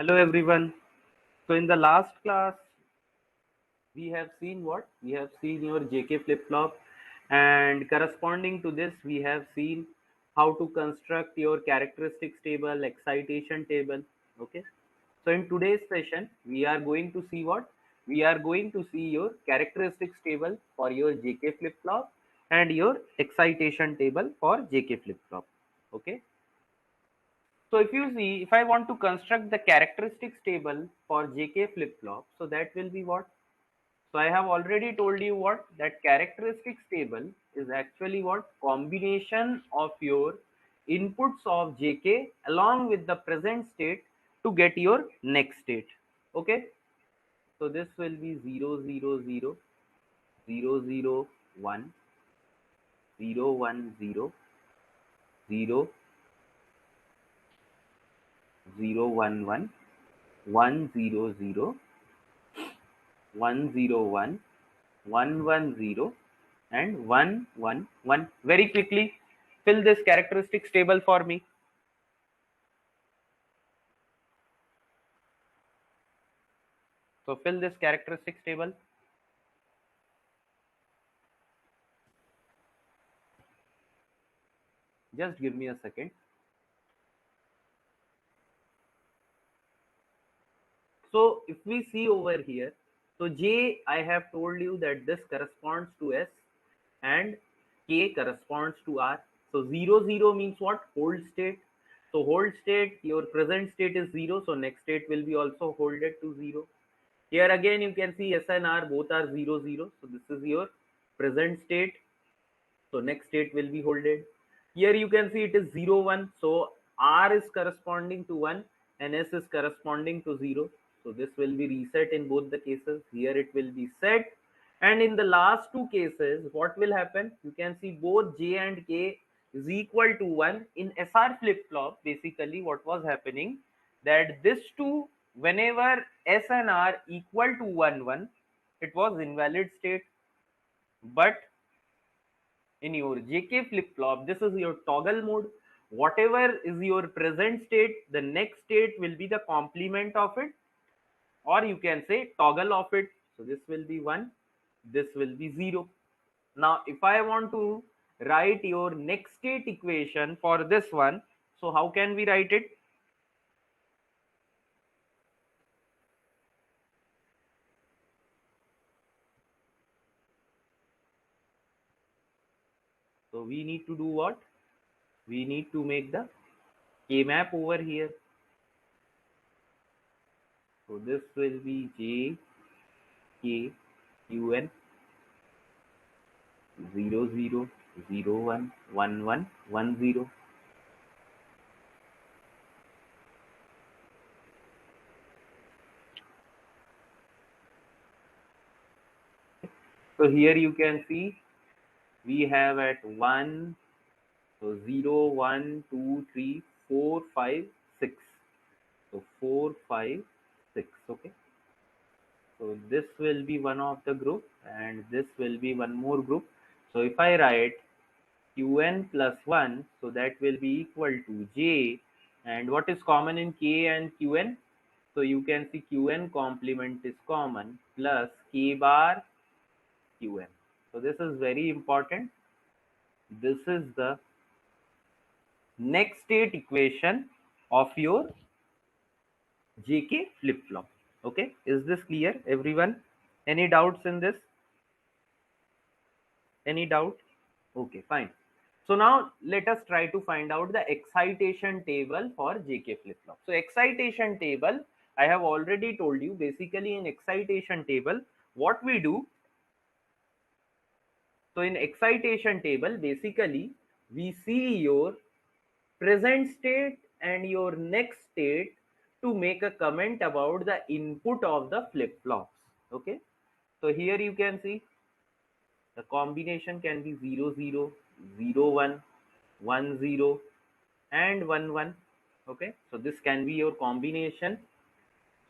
Hello everyone. So in the last class, we have seen what? We have seen your JK flip-flop, and corresponding to this, we have seen how to construct your characteristics table, excitation table. Okay. So in today's session, we are going to see what? We are going to see your characteristics table for your JK flip-flop and your excitation table for JK flip-flop. Okay. So if you see, if I want to construct the characteristics table for JK flip-flop, so that will be what? So I have already told you what? That characteristics table is actually what? Combination of your inputs of JK along with the present state to get your next state. Okay. So this will be 0, 0, 0, 0, 0, 1, 0, 1, 0, 0, 0, 1, 1, 1, 0, 0, 101, 110, and 111. Very quickly, fill this characteristics table for me. So fill this characteristics table. Just give me a second. So if we see over here, so J, I have told you that this corresponds to S and K corresponds to R. So 0, 0 means what? Hold state. So hold state, your present state is 0. So next state will be also holded to 0. Here again, you can see S and R both are 0, 0. So this is your present state. So next state will be holded. Here you can see it is 0, 1. So R is corresponding to 1 and S is corresponding to 0. So this will be reset in both the cases. Here it will be set. And in the last two cases, what will happen? You can see both J and K is equal to 1. In SR flip-flop, basically what was happening, that this two, whenever S and R equal to 1, 1, it was invalid state. But in your JK flip-flop, this is your toggle mode. Whatever is your present state, the next state will be the complement of it, or you can say toggle of it. So this will be 1, this will be 0. Now if I want to write your next state equation for this one, so how can we write it? So we need to do what? We need to make the K map over here. So this will be J K Q N 0, 0, 0, 1, 1, 1, 1, 0. So here you can see we have at 1, so 0, 1, 2, 3, 4, 5, 6. So 4, 5, 6. Okay. So this will be one of the group and this will be one more group. So if I write Qn plus 1, so that will be equal to J. And what is common in K and Qn? So you can see Qn complement is common plus K bar Qn. So this is very important. This is the next state equation of your JK flip-flop. Okay, is this clear, everyone? Any doubts in this? Any doubt? Okay, fine. So now let us try to find out the excitation table for JK flip-flop. So excitation table, I have already told you, basically in excitation table, what we do. So in excitation table, basically we see your present state and your next state to make a comment about the input of the flip-flops. Okay. So here you can see the combination can be 0, 0, 0, 1, 1, 0, and 1, 1. Okay. So this can be your combination.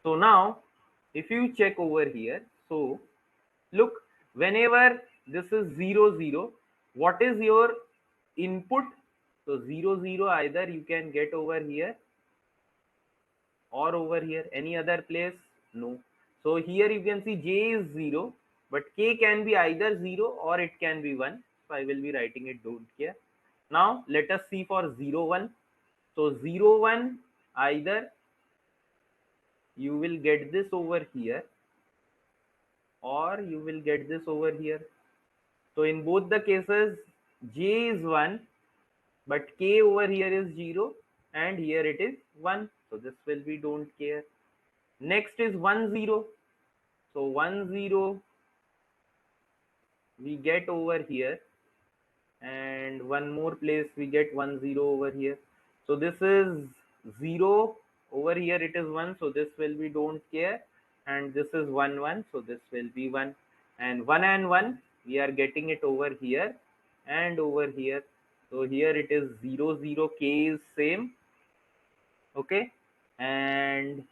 So now if you check over here, so look, whenever this is 0, 0, what is your input? So 0, 0, either you can get over here or over here, any other place? No. So here you can see J is 0, but K can be either 0 or it can be 1. So I will be writing it, don't care. Now let us see for 0, 1. So 0, 1, either you will get this over here or you will get this over here. So in both the cases, J is 1, but K over here is 0 and here it is 1. So this will be don't care. Next is 1, 0. So 1, 0 we get over here, and one more place we get 1, 0 over here. So this is 0 over here, it is 1. So this will be don't care, and this is 1, 1. So this will be 1, and 1 and 1 we are getting it over here and over here. So here it is 0, 0. K is same, okay, and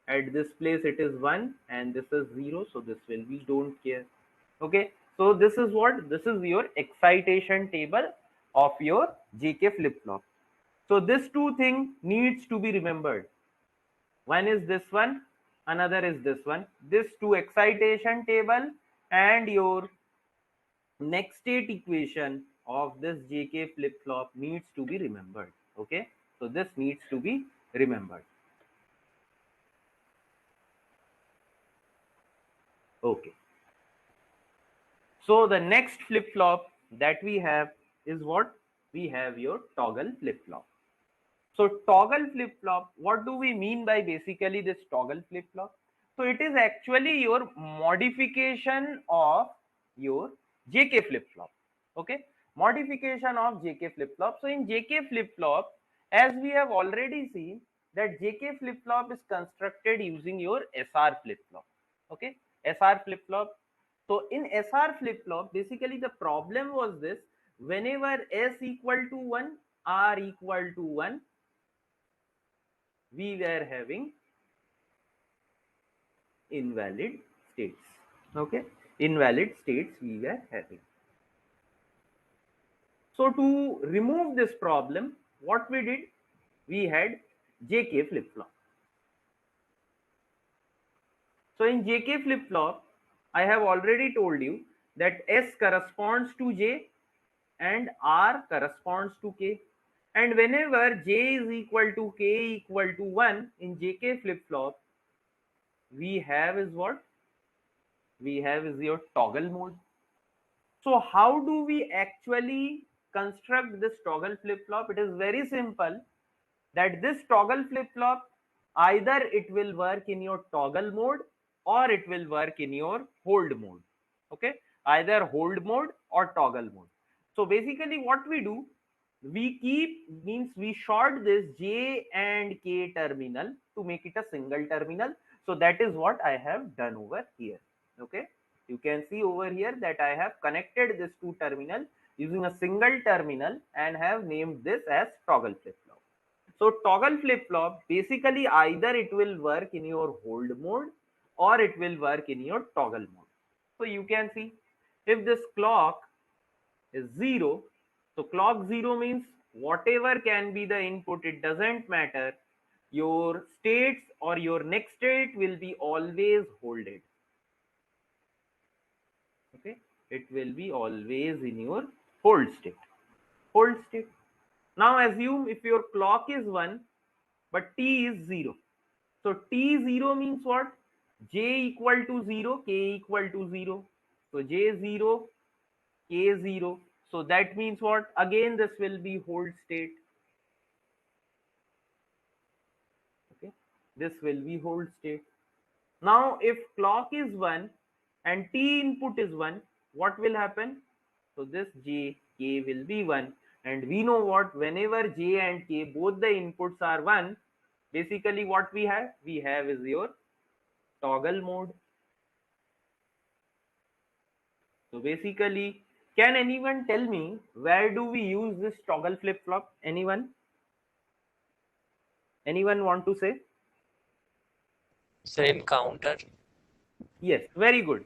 at this place it is 1 and this is 0. So this will be don't care, okay. So this is what, this is your excitation table of your JK flip-flop. So this two thing needs to be remembered. One is this one, another is this one. This two excitation table and your next state equation of this JK flip-flop needs to be remembered, okay. So this needs to be remembered, okay. So the next flip-flop that we have is what? We have your toggle flip-flop. So toggle flip-flop, what do we mean by basically this toggle flip-flop? So it is actually your modification of your JK flip-flop. Okay, modification of JK flip-flop. So in JK flip-flop, as we have already seen that JK flip-flop is constructed using your SR flip-flop. Okay, SR flip-flop. So in SR flip-flop, basically the problem was this: whenever S equal to 1, R equal to 1, we were having invalid states. Okay, invalid states we were having. So to remove this problem, what we did, we had JK flip-flop. So in JK flip-flop, I have already told you that S corresponds to J and R corresponds to K. And whenever J is equal to K equal to 1 in JK flip-flop, we have is what? We have is your toggle mode. So how do we actually construct this toggle flip-flop? It is very simple, that this toggle flip-flop, either it will work in your toggle mode or it will work in your hold mode. Okay, either hold mode or toggle mode. So basically what we do, we keep, means we short this J and K terminal to make it a single terminal. So that is what I have done over here. Okay, you can see over here that I have connected this two terminal using a single terminal and have named this as toggle flip-flop. So toggle flip-flop, basically either it will work in your hold mode or it will work in your toggle mode. So you can see if this clock is 0, so clock 0 means whatever can be the input, it doesn't matter, your states or your next state will be always holded. Okay, it will be always in your hold state. Hold state. Now assume if your clock is 1 but T is 0. So T0 means what? J equal to 0, K equal to 0. So J0, K0. So that means what? Again this will be hold state. Okay, this will be hold state. Now if clock is 1 and T input is 1, what will happen? So this J, K will be 1, and we know what, whenever J and K both the inputs are 1, basically what we have is your toggle mode. So basically, can anyone tell me where do we use this toggle flip-flop? Anyone want to say? So in counter. Yes, very good.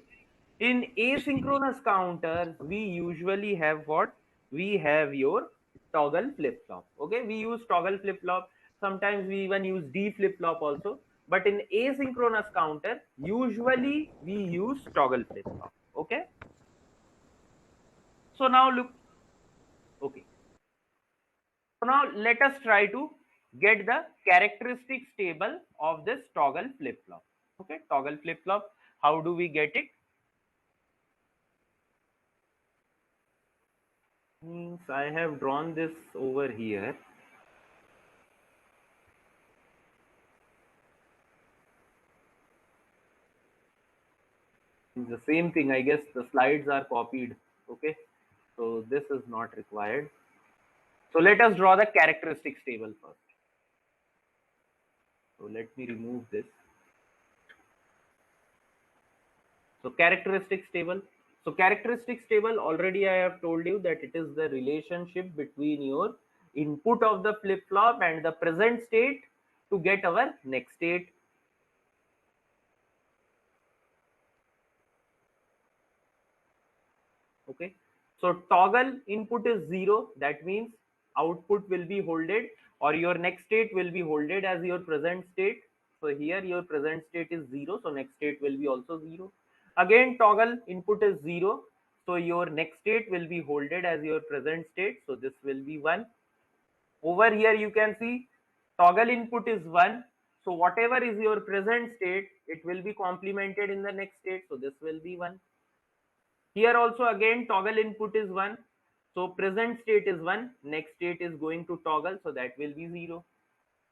In asynchronous counters, we usually have what? We have your toggle flip-flop. Okay, we use toggle flip-flop. Sometimes we even use D flip flop also. But in asynchronous counter, usually we use toggle flip flop. Okay. So now look. Okay. So now let us try to get the characteristics table of this toggle flip flop. Okay. Toggle flip flop. How do we get it? Means I have drawn this over here. It's the same thing. I guess the slides are copied. Okay. So this is not required. So let us draw the characteristics table first. So let me remove this. So characteristics table. So characteristics table, already I have told you that it is the relationship between your input of the flip flop and the present state to get our next state. Okay. So toggle input is 0. That means output will be holded, or your next state will be holded as your present state. So here your present state is 0. So next state will be also 0. Again, toggle input is 0. So your next state will be holded as your present state. So this will be 1. Over here you can see toggle input is 1. So whatever is your present state, it will be complemented in the next state. So this will be 1. Here also again toggle input is 1. So present state is 1. Next state is going to toggle. So that will be 0.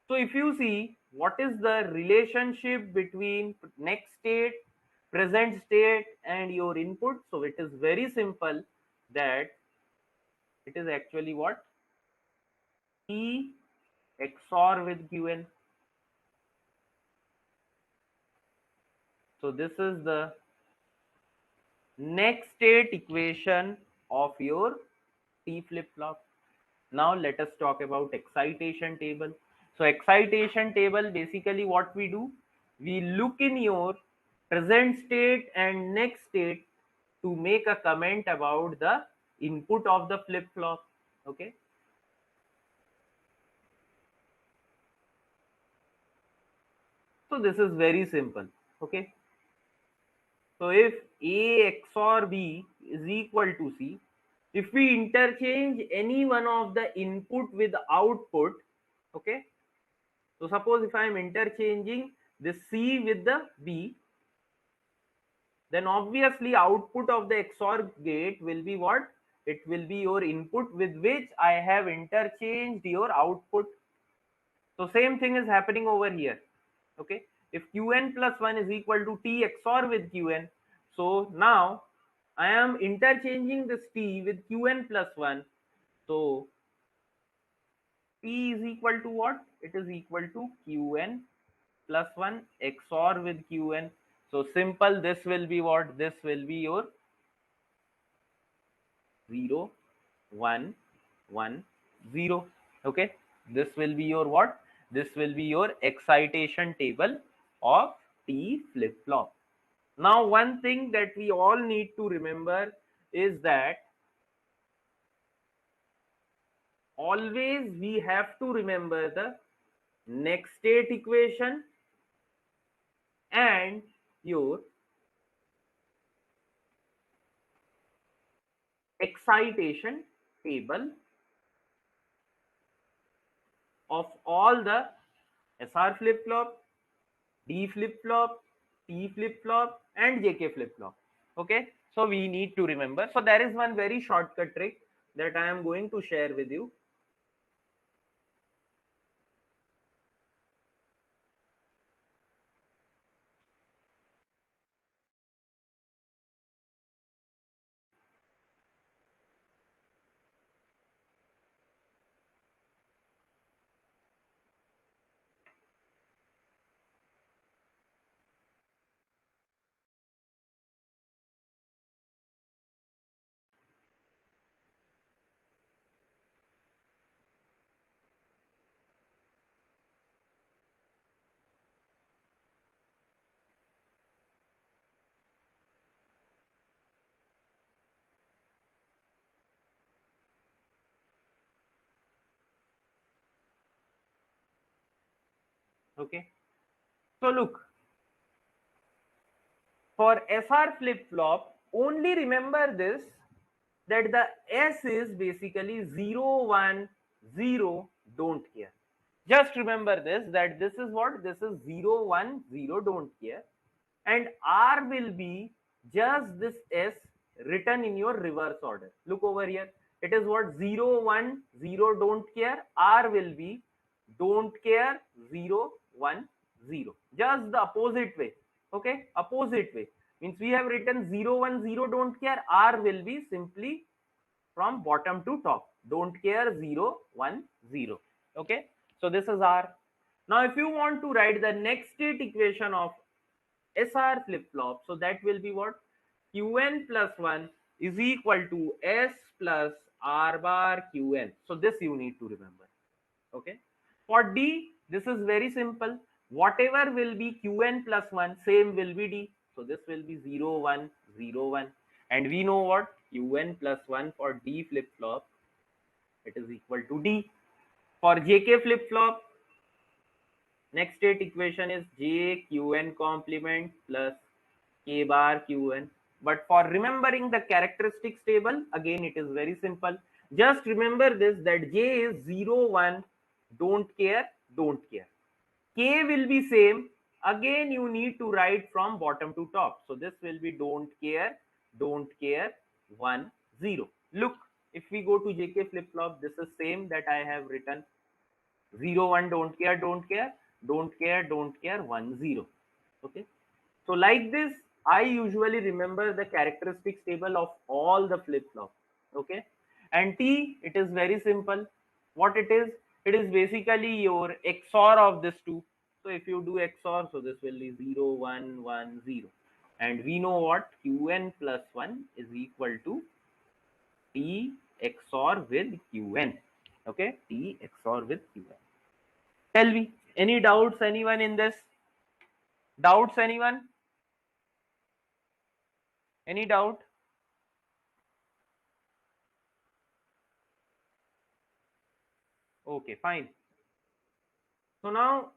So if you see what is the relationship between next state, present state and your input. So it is very simple that it is actually what? T XOR with Qn. So this is the next state equation of your T flip flop. Now let us talk about excitation table. So excitation table, basically what we do, we look in your present state and next state to make a comment about the input of the flip flop. Okay. So this is very simple. Okay. So if A XOR B is equal to C, if we interchange any one of the input with output, okay. So suppose if I am interchanging the C with the B, then obviously output of the XOR gate will be what? It will be your input with which I have interchanged your output. So same thing is happening over here. Okay. If Qn plus 1 is equal to T XOR with Qn, so now I am interchanging this T with Qn plus 1. So P is equal to what? It is equal to Qn plus 1 XOR with Qn. So simple, this will be what? This will be your 0, 1, 1, 0. Okay. This will be your what? This will be your excitation table of T flip flop. Now, one thing that we all need to remember is that always we have to remember the next state equation and your excitation table of all the SR flip flop, D flip flop, T flip flop, and JK flip flop. Okay, so we need to remember. So there is one very shortcut trick that I am going to share with you. Okay, so look, for SR flip flop, only remember this, that the S is basically 0, 1, 0, don't care. Just remember this, that this is what? This is 0, 1, 0, don't care. And R will be just this S written in your reverse order. Look over here. It is what? 0, 1, 0, don't care. R will be don't care, 0, 1, 0. Just the opposite way. Okay, opposite way. Means we have written 0, 1, 0, don't care. R will be simply from bottom to top. Don't care, 0, 1, 0. Okay, so this is R. Now if you want to write the next state equation of SR flip flop, so that will be what? Qn plus 1 is equal to S plus R bar Qn. So this you need to remember. Okay, for D this is very simple. Whatever will be Qn plus 1, same will be D. So this will be 0, 1, 0, 1. And we know what? Qn plus 1 for D flip flop, it is equal to D. For JK flip flop, next state equation is JQn complement plus K bar Qn. But for remembering the characteristics table, again it is very simple. Just remember this, that J is 0, 1, don't care, don't care. K will be same. Again you need to write from bottom to top. So this will be don't care, 1, 0. Look, if we go to JK flip flop, this is same that I have written. 0, 1, don't care, don't care, don't care, don't care, 1, 0. Okay, so like this I usually remember the characteristics table of all the flip flop. Okay, and T, it is very simple. What it is? It is basically your XOR of this two. So if you do XOR, so this will be 0, 1, 1, 0. And we know what? Qn plus 1 is equal to T XOR with Qn. Okay, T XOR with Qn. Tell me, any doubts, anyone in this? Doubts, anyone? Any doubt? Okay, fine. So now,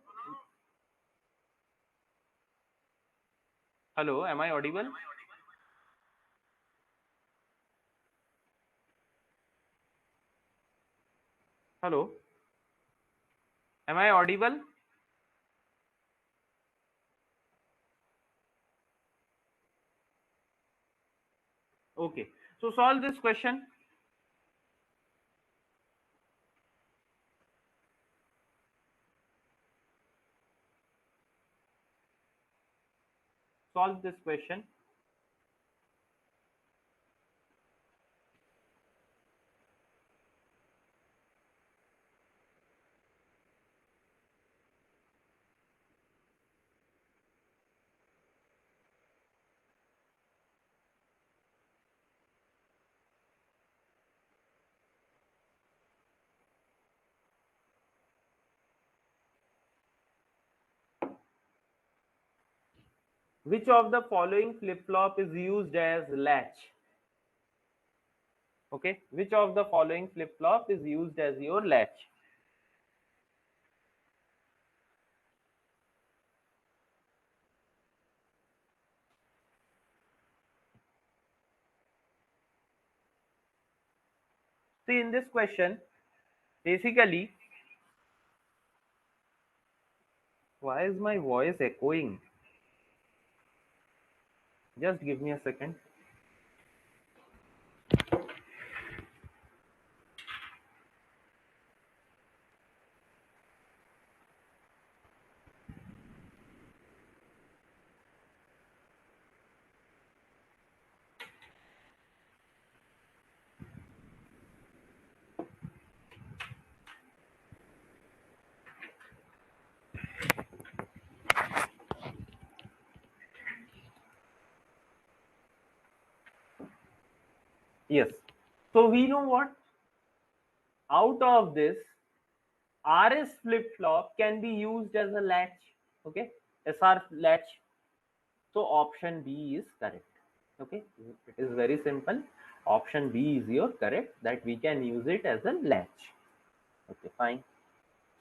hello, am I audible? Hello, am I audible? Okay, so solve this question. Solve this question. Which of the following flip-flop is used as latch? Okay, which of the following flip-flop is used as your latch? See, in this question, basically, why is my voice echoing? Just give me a second. Yes. So we know what? Out of this, RS flip-flop can be used as a latch. Okay, SR latch. So option B is correct. Okay, it is very simple. Option B is your correct, that we can use it as a latch. Okay, fine.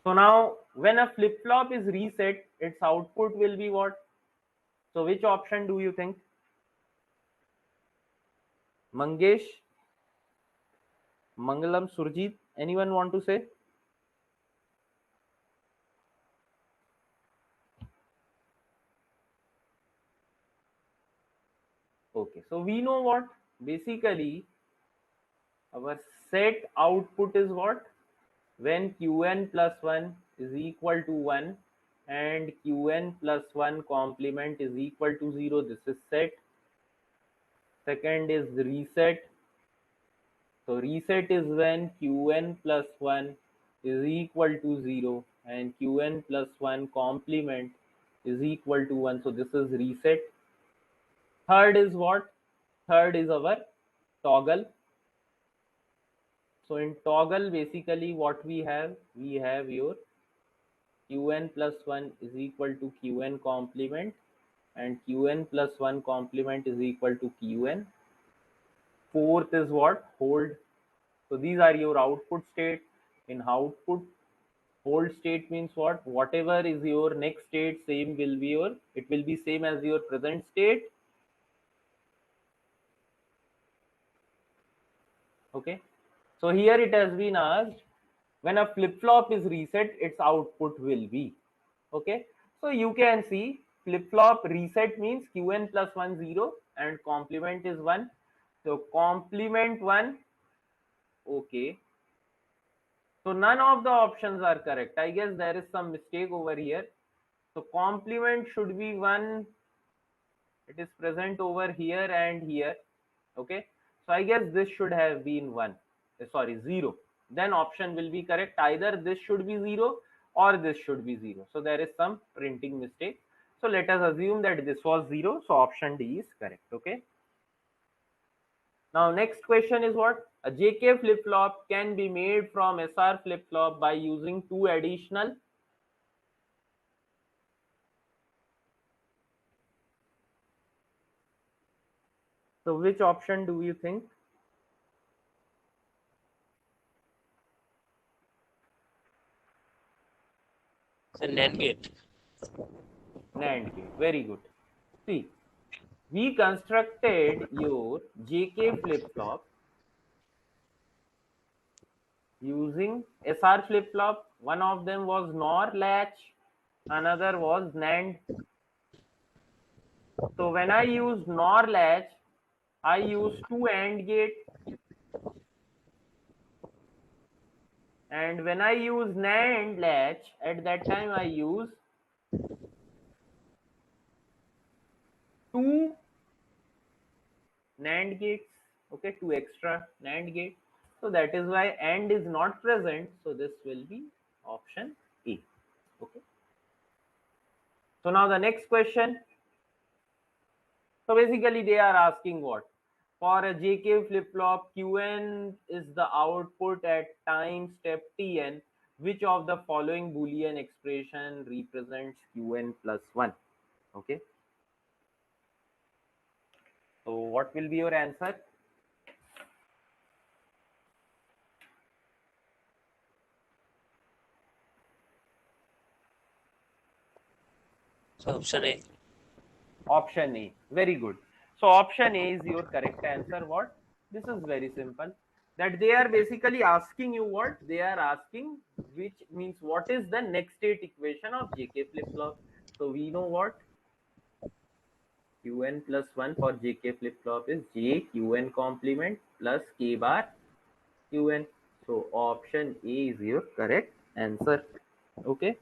So now when a flip flop is reset, its output will be what? So which option do you think? Mangesh, Mangalam, Surjit, anyone want to say? Okay, so we know what? Basically, our set output is what? When Qn plus 1 is equal to 1 and Qn plus 1 complement is equal to 0, this is set. Second is reset. So reset is when Qn plus 1 is equal to 0 and Qn plus 1 complement is equal to 1. So this is reset. Third is what? Third is our toggle. So in toggle, basically what we have your Qn plus 1 is equal to Qn complement and Qn plus 1 complement is equal to Qn. Fourth is what? Hold. So these are your output state. In output, hold state means what? Whatever is your next state, same will be your, it will be same as your present state. Okay. So here it has been asked, when a flip flop is reset, its output will be. Okay. So you can see flip flop reset means Qn plus 1 0 and complement is 1. So complement 1. Okay. So none of the options are correct. I guess there is some mistake over here. So complement should be 1. It is present over here and here. Okay. So I guess this should have been 1. Sorry, 0. Then option will be correct. Either this should be 0 or this should be 0. So there is some printing mistake. So let us assume that this was 0. So option D is correct. Okay. Now next question is what? A JK flip-flop can be made from SR flip-flop by using two additional. So which option do you think? The NAND gate. NAND gate. Very good. See, we constructed your JK flip-flop using SR flip-flop. One of them was NOR latch, another was NAND. So when I use NOR latch, I use two AND gate, and when I use NAND latch, at that time I use two NAND gates. Okay, two extra NAND gates. So that is why AND is not present. So this will be option A. Okay. So now the next question. So basically they are asking what? For a JK flip-flop, Qn is the output at time step Tn. Which of the following Boolean expression represents Qn plus 1? Okay. So what will be your answer? So option A. Option A. Very good. So option A is your correct answer. What? This is very simple. That they are basically asking you what? They are asking which means what is the next state equation of JK flip-flop. So we know what? Qn plus 1 for JK flip-flop is J Qn complement plus K bar Qn. So option A is your correct answer. Okay.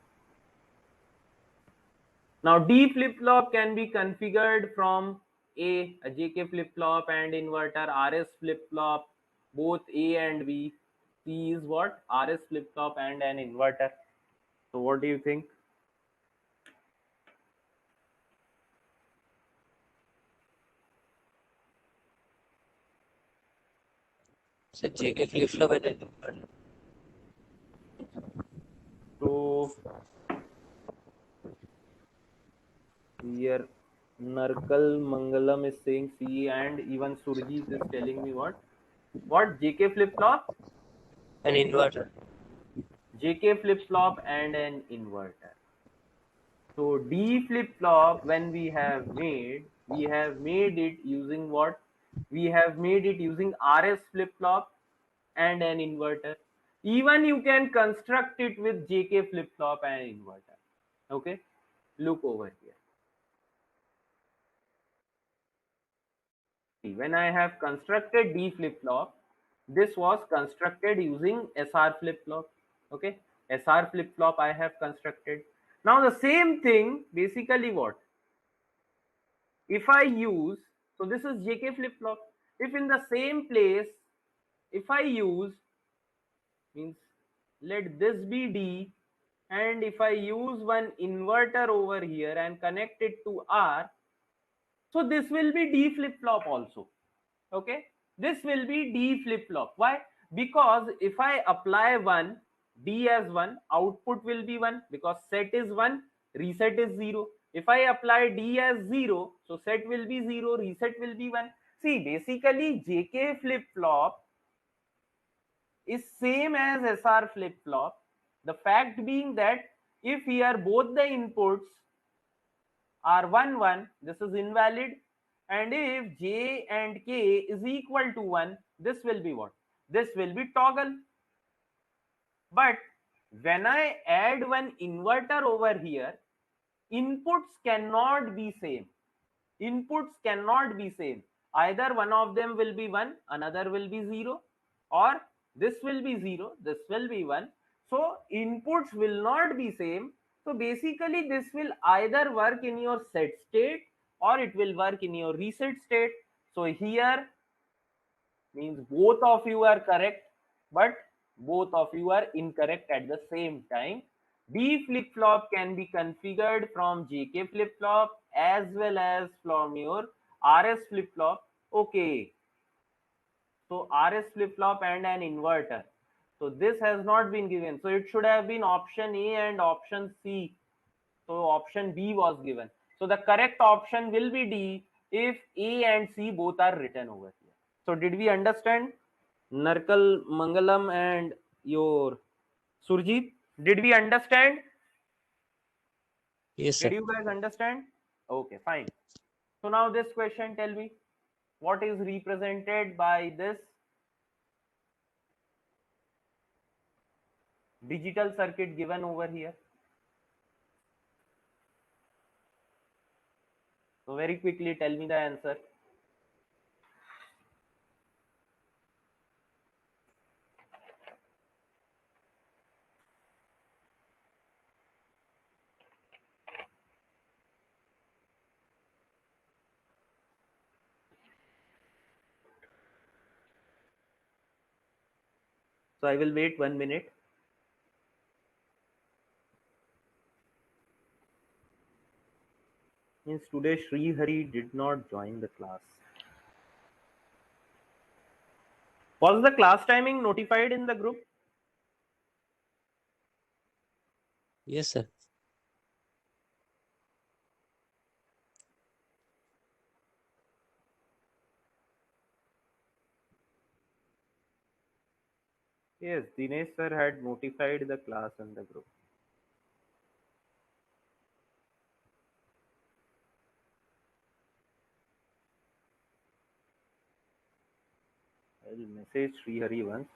Now D flip-flop can be configured from a JK flip-flop and inverter, RS flip-flop, both A and B. C is what? RS flip-flop and an inverter. So what do you think? So JK flip flop and inverter. So here Narkal Mangalam is saying C and even Surjit is telling me what? What? JK flip-flop? An inverter. JK flip flop and an inverter. So D flip flop, when we have made it using what? We have made it using RS flip flop and an inverter. Even you can construct it with JK flip flop and inverter. Okay, look over here. When I have constructed D flip flop, this was constructed using SR flip flop. Okay, SR flip flop I have constructed. Now the same thing, basically what? If I use, so this is JK flip flop. If in the same place, if I use, means let this be D, and if I use one inverter over here and connect it to R, so this will be D flip flop also. Okay, this will be D flip flop. Why? Because if I apply 1, D as 1, output will be 1, because set is 1, reset is 0. If I apply D as 0, so set will be 0, reset will be 1. See, basically JK flip flop is same as SR flip flop. The fact being that if here both the inputs are 1 1, this is invalid, and if J and K is equal to 1, this will be what? This will be toggle. But when I add one inverter over here, inputs cannot be same. Inputs cannot be same. Either one of them will be 1, another will be 0, or this will be 0, this will be 1. So inputs will not be same. So basically this will either work in your set state or it will work in your reset state. So here means both of you are correct, but both of you are incorrect at the same time. D flip flop can be configured from JK flip flop as well as from your RS flip flop. Okay, so RS flip flop and an inverter. So this has not been given. So it should have been option A and option C. So option B was given. So the correct option will be D if A and C both are written over here. So did we understand? Narkal, Mangalam and your Surjit, did we understand? Yes, Did sir. you guys understand? Okay, fine. So now this question, tell me, what is represented by this digital circuit given over here? So very quickly tell me the answer. So I will wait 1 minute. Means today Sri Hari did not join the class. Was the class timing notified in the group? Yes, sir. Yes, Dinesh sir had notified the class in the group. I will message Sri Hari once.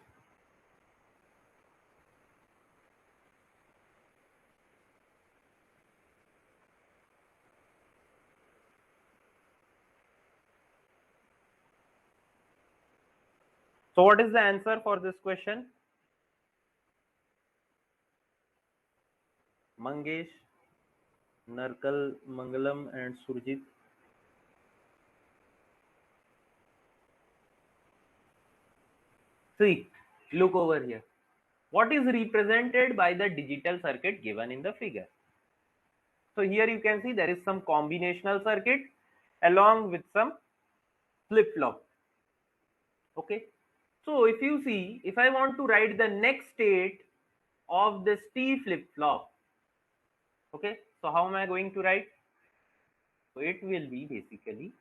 So what is the answer for this question? Mangesh, Narkal, Mangalam and Surjit. See, look over here. What is represented by the digital circuit given in the figure? So here you can see there is some combinational circuit along with some flip-flop. Okay. So if you see, if I want to write the next state of this T flip-flop, okay, so how am I going to write? So it will be basically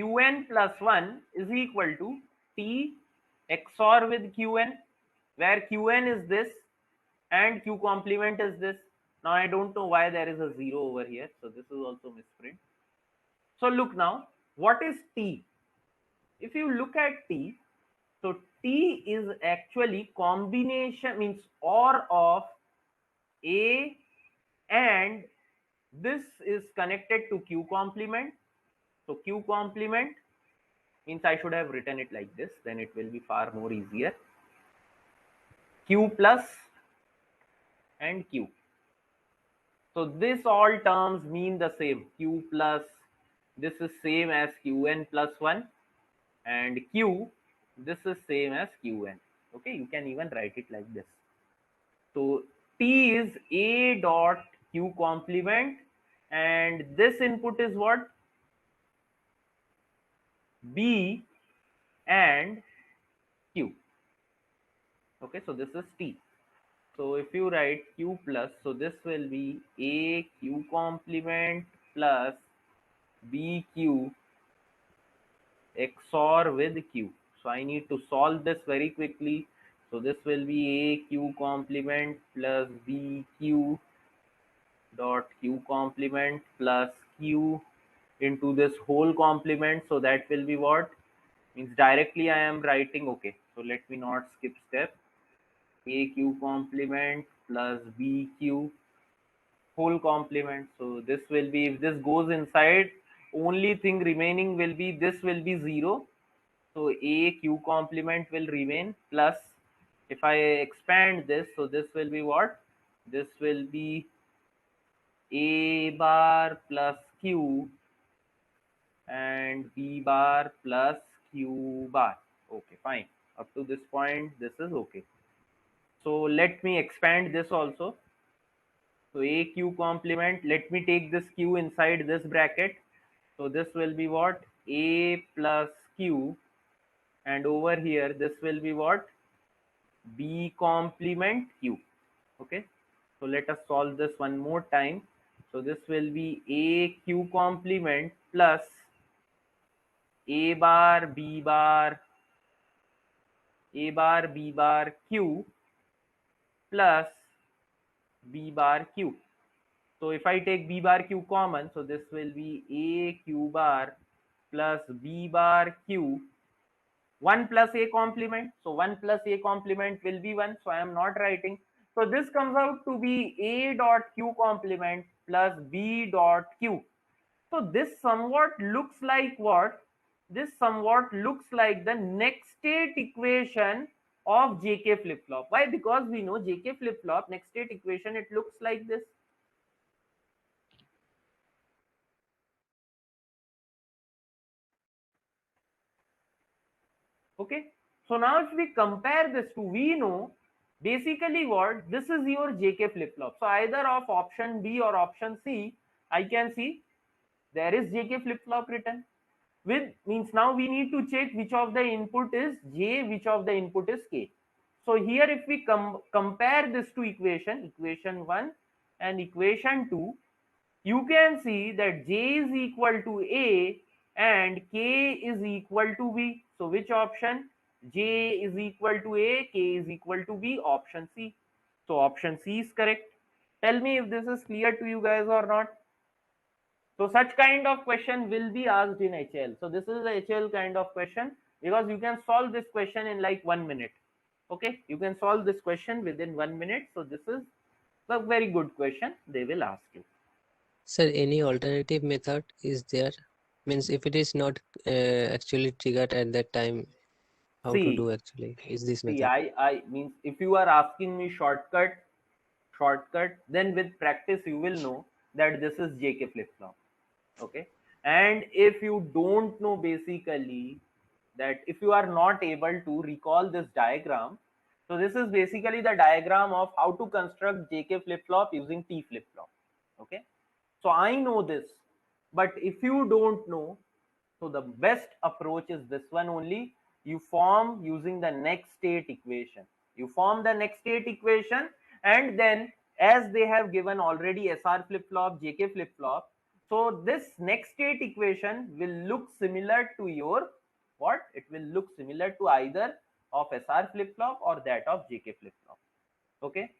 Qn plus 1 is equal to T XOR with Qn. where Qn is this and Q complement is this. Now I don't know why there is a 0 over here, so this is also misprint. So look now, what is T? If you look at T, so T is actually combination, means OR of A and this is connected to Q complement. So Q complement means I should have written it like this, then it will be far more easier. Q plus and Q. So this all terms mean the same. Q plus, this is same as Qn plus 1, and Q, this is same as Qn. Okay, you can even write it like this. So T is A dot Q complement, and this input is what? B and Q. Okay, so this is T. So if you write Q plus, so this will be A Q complement plus BQ XOR with Q. So I need to solve this very quickly. So this will be A Q complement plus BQ dot Q complement plus Q into this whole complement. So that will be what? Means directly I am writing, okay. So let me not skip step. A Q complement plus BQ whole complement. So this will be, if this goes inside, only thing remaining will be, this will be 0. So A Q complement will remain plus, if I expand this, so this will be what? This will be A bar plus Q and B bar plus Q bar. Okay, fine. Up to this point, this is okay. So let me expand this also. So A Q complement, let me take this Q inside this bracket. So this will be what? A plus Q, and over here this will be what? B complement Q. Okay, so let us solve this one more time. So this will be A Q complement plus A bar B bar B bar Q plus B bar Q. So if I take B bar Q common, so this will be A Q bar plus B bar Q, 1 plus A complement. So 1 plus A complement will be 1. So I am not writing. So this comes out to be A dot Q complement plus B dot Q. So this somewhat looks like what? This somewhat looks like the next state equation of JK flip-flop. Why? Because we know JK flip-flop, next state equation, it looks like this. Okay, so now if we compare this to, we know basically what, this is your JK flip-flop. So either of option B or option C, I can see there is JK flip-flop written. With means now we need to check which of the input is J, which of the input is K. So here if we compare this to equation 1 and equation 2, you can see that J is equal to A and K is equal to B. So which option? J is equal to A, K is equal to B, option C. So option C is correct. Tell me if this is clear to you guys or not. So such kind of question will be asked in HL. So this is a HL kind of question, because you can solve this question in like 1 minute. Okay, you can solve this question within 1 minute. So this is a very good question they will ask you. Sir, any alternative method is there? Means if it is not actually triggered at that time, how to do actually? Is this method? I means if you are asking me shortcut, then with practice you will know that this is JK flip-flop. Okay, and if you don't know, basically, that if you are not able to recall this diagram, so this is basically the diagram of how to construct JK flip-flop using T flip-flop. Okay, so I know this, but if you don't know, so the best approach is this one only. You form using the next state equation. You form the next state equation, and then as they have given already SR flip-flop, JK flip-flop, so this next state equation will look similar to your what? It will look similar to either of SR flip-flop or that of JK flip-flop. Okay.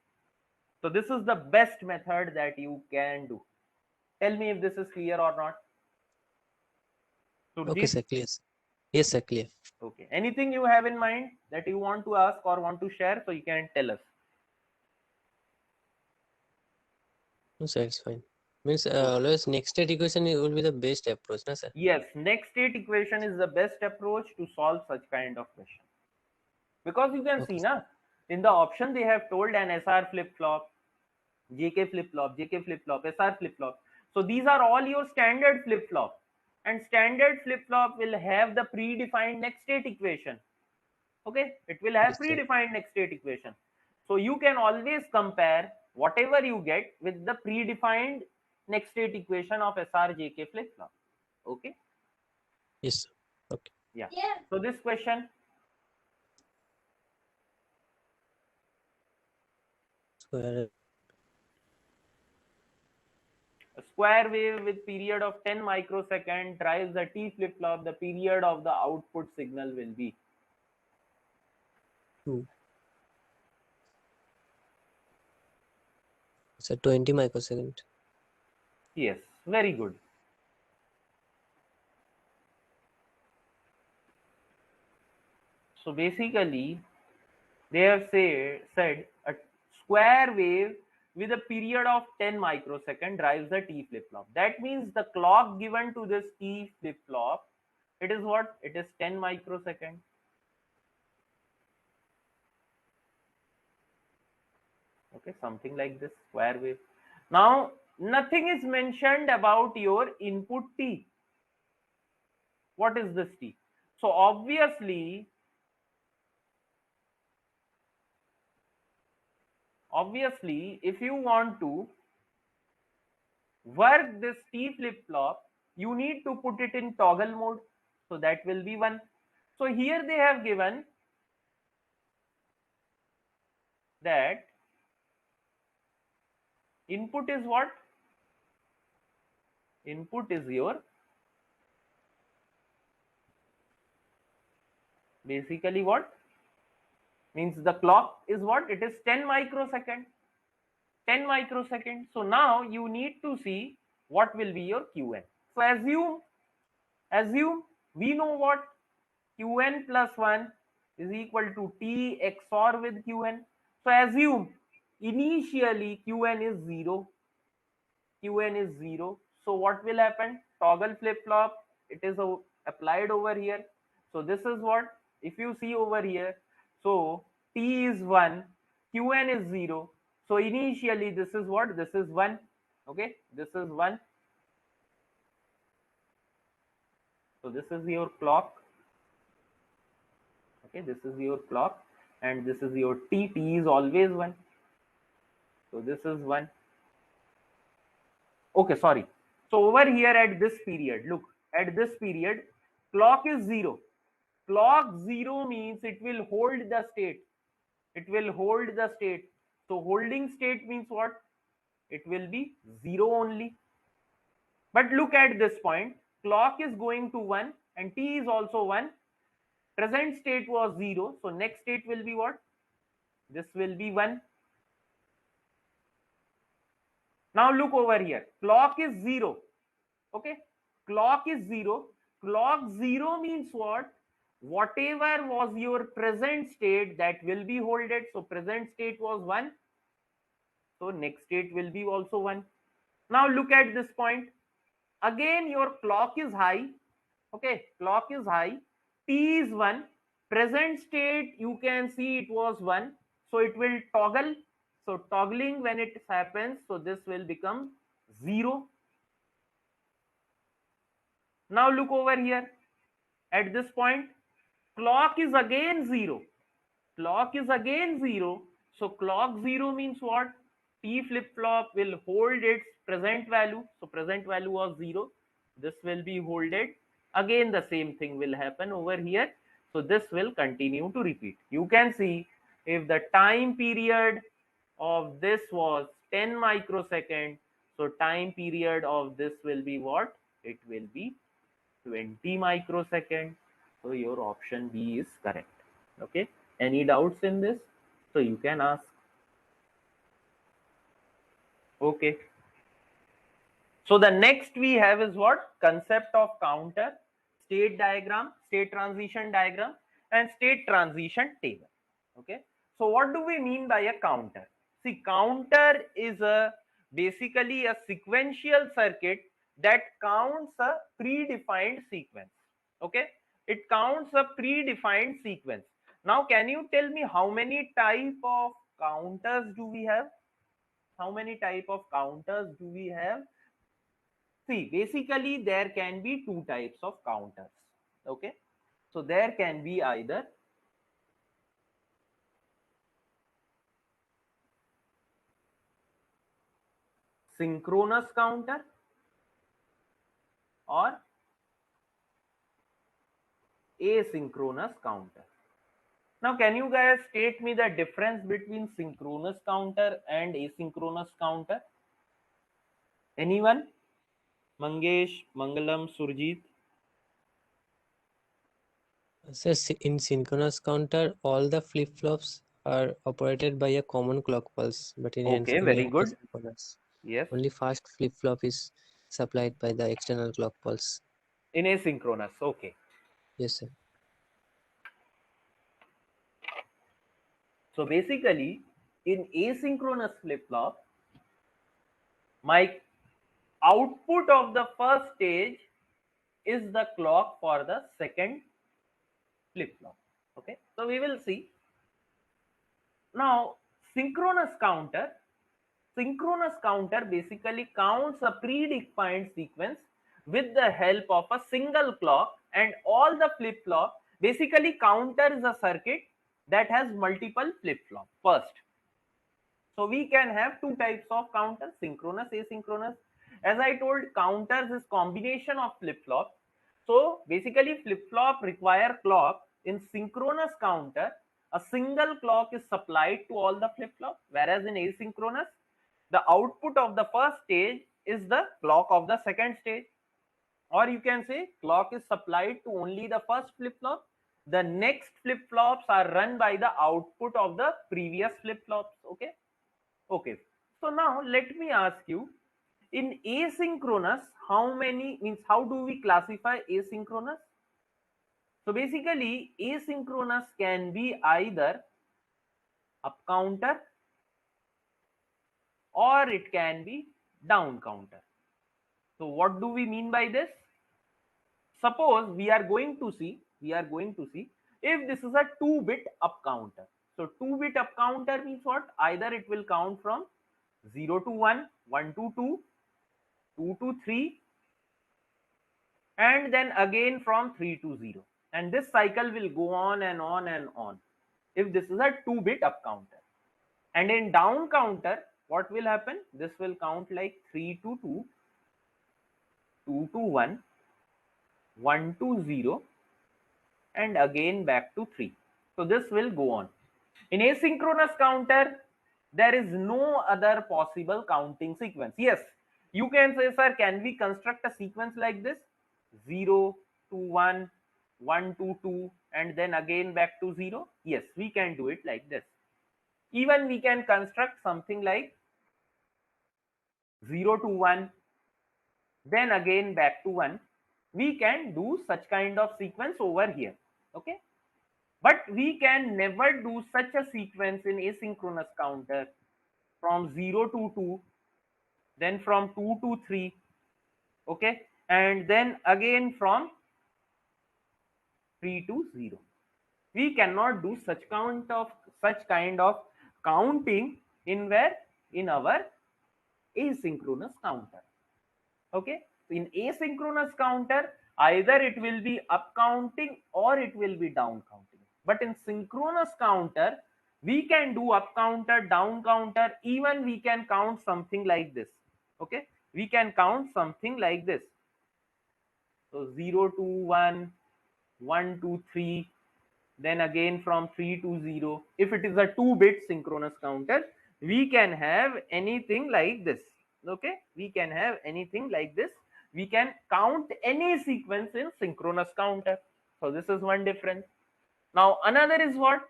So this is the best method that you can do. Tell me if this is clear or not. Okay, Surjit? sir, clear. Yes, sir, clear. Okay. Anything you have in mind that you want to ask or want to share, so you can tell us. No, sir, it's fine. Means Okay. always next state equation will be the best approach, na, sir? Yes, next state equation is the best approach to solve such kind of question. Because you can Okay, see, na, in the option they have told an SR flip-flop, JK flip-flop, JK flip-flop, SR flip-flop. So these are all your standard flip-flop. And standard flip-flop will have the predefined next state equation. Okay, it will have yes, sir. predefined next state equation. So you can always compare whatever you get with the predefined next state equation of SRJK flip-flop. Okay. Yes, sir. Okay. Yeah. So this question, So, a square wave with period of 10 microsecond drives a T flip-flop, the period of the output signal will be. 2. So 20 microsecond. Yes, very good. So basically, they have said a square wave with a period of 10 microsecond drives the T flip-flop. That means the clock given to this T flip-flop, it is what? It is 10 microsecond. Okay, something like this square wave. Now, nothing is mentioned about your input T. What is this T? So obviously, if you want to work this T flip-flop, you need to put it in toggle mode. So that will be 1. So here they have given that input is what? Input is your, basically what? Means the clock is what? It is 10 microsecond. 10 microsecond. So now you need to see what will be your Qn. So assume we know what? Qn plus 1 is equal to T XOR with Qn. So assume initially Qn is 0. Qn is 0. So what will happen? Toggle flip-flop, it is applied over here. So this is what? If you see over here, so T is 1, Qn is 0. So initially this is what? This is 1. Okay, this is 1. So this is your clock. Okay, this is your clock and this is your T. T is always 1. So this is 1. Okay, sorry. So over here at this period, look, at this period, clock is 0. Clock 0 means it will hold the state. It will hold the state. So holding state means what? It will be 0 only. But look at this point. Clock is going to 1 and T is also 1. Present state was 0. So next state will be what? This will be 1. Now look over here. Clock is 0. Okay. Clock is 0. Clock 0 means what? Whatever was your present state, that will be holded. So present state was 1. So next state will be also 1. Now look at this point. Again your clock is high. Okay. Clock is high. T is 1. Present state you can see it was 1. So it will toggle. So toggling when it happens, so this will become 0. Now look over here. At this point, clock is again 0. Clock is again 0. So clock 0 means what? T flip-flop will hold its present value. So present value was 0. This will be holded. Again the same thing will happen over here. So this will continue to repeat. You can see if the time period of this was 10 microsecond, so time period of this will be what? It will be 20 microsecond. So your option B is correct. Okay, any doubts in this? So you can ask. Okay, so the next we have is what? Concept of counter, state diagram, state transition diagram, and state transition table. Okay, so what do we mean by a counter? See, counter is a basically a sequential circuit that counts a predefined sequence. Okay, it counts a predefined sequence. Now can you tell me how many type of counters do we have? How many type of counters do we have? See, basically there can be two types of counters. Okay, so there can be either synchronous counter or asynchronous counter. Now can you guys state me the difference between synchronous counter and asynchronous counter? Anyone? Mangesh, Mangalam, Surjit? So in synchronous counter, all the flip-flops are operated by a common clock pulse, but Okay, in very good. asynchronous, Yes, only fast flip-flop is supplied by the external clock pulse. in asynchronous. Okay, Yes, sir. so basically in asynchronous flip-flop, my output of the first stage is the clock for the second flip-flop. Okay, so we will see. Now synchronous counter basically counts a predefined sequence with the help of a single clock, and all the flip-flop. Basically counter is a circuit that has multiple flip-flop first. So we can have two types of counters, synchronous, asynchronous. As I told, counters is combination of flip-flop. So basically flip-flop require clock. In synchronous counter, a single clock is supplied to all the flip-flop, whereas in asynchronous, the output of the first stage is the clock of the second stage. Or you can say clock is supplied to only the first flip-flop. The next flip-flops are run by the output of the previous flip-flops. Okay. Okay, so now let me ask you, in asynchronous, how many means how do we classify asynchronous? So basically, asynchronous can be either up counter or it can be down counter. So what do we mean by this? Suppose we are going to see if this is a 2-bit up counter. So 2-bit up counter means what? Either it will count from 0 to 1, 1 to 2, 2 to 3, and then again from 3 to 0, and this cycle will go on and on and on if this is a 2-bit up counter. And in down counter, what will happen? This will count like 3 to 2, 2 to 1, 1 to 0, and again back to 3. So this will go on. In asynchronous counter, there is no other possible counting sequence. Yes, you can say, sir, can we construct a sequence like this? 0 to 1, 1 to 2, and then again back to 0? Yes, we can do it like this. Even we can construct something like 0 to 1, then again back to 1. We can do such kind of sequence over here. Okay, but we can never do such a sequence in asynchronous counter from 0 to 2, then from 2 to 3, okay, and then again from 3 to 0. We cannot do such kind of counting in where? In our asynchronous counter. Okay, in asynchronous counter, either it will be up counting or it will be down counting. But in synchronous counter, we can do up counter, down counter, even we can count something like this. Okay, we can count something like this. So 0 to 1, 1 to 3, then again from 3 to 0. If it is a 2-bit synchronous counter, we can have anything like this. Okay, we can have anything like this. We can count any sequence in synchronous counter. So this is one difference. Now another is what?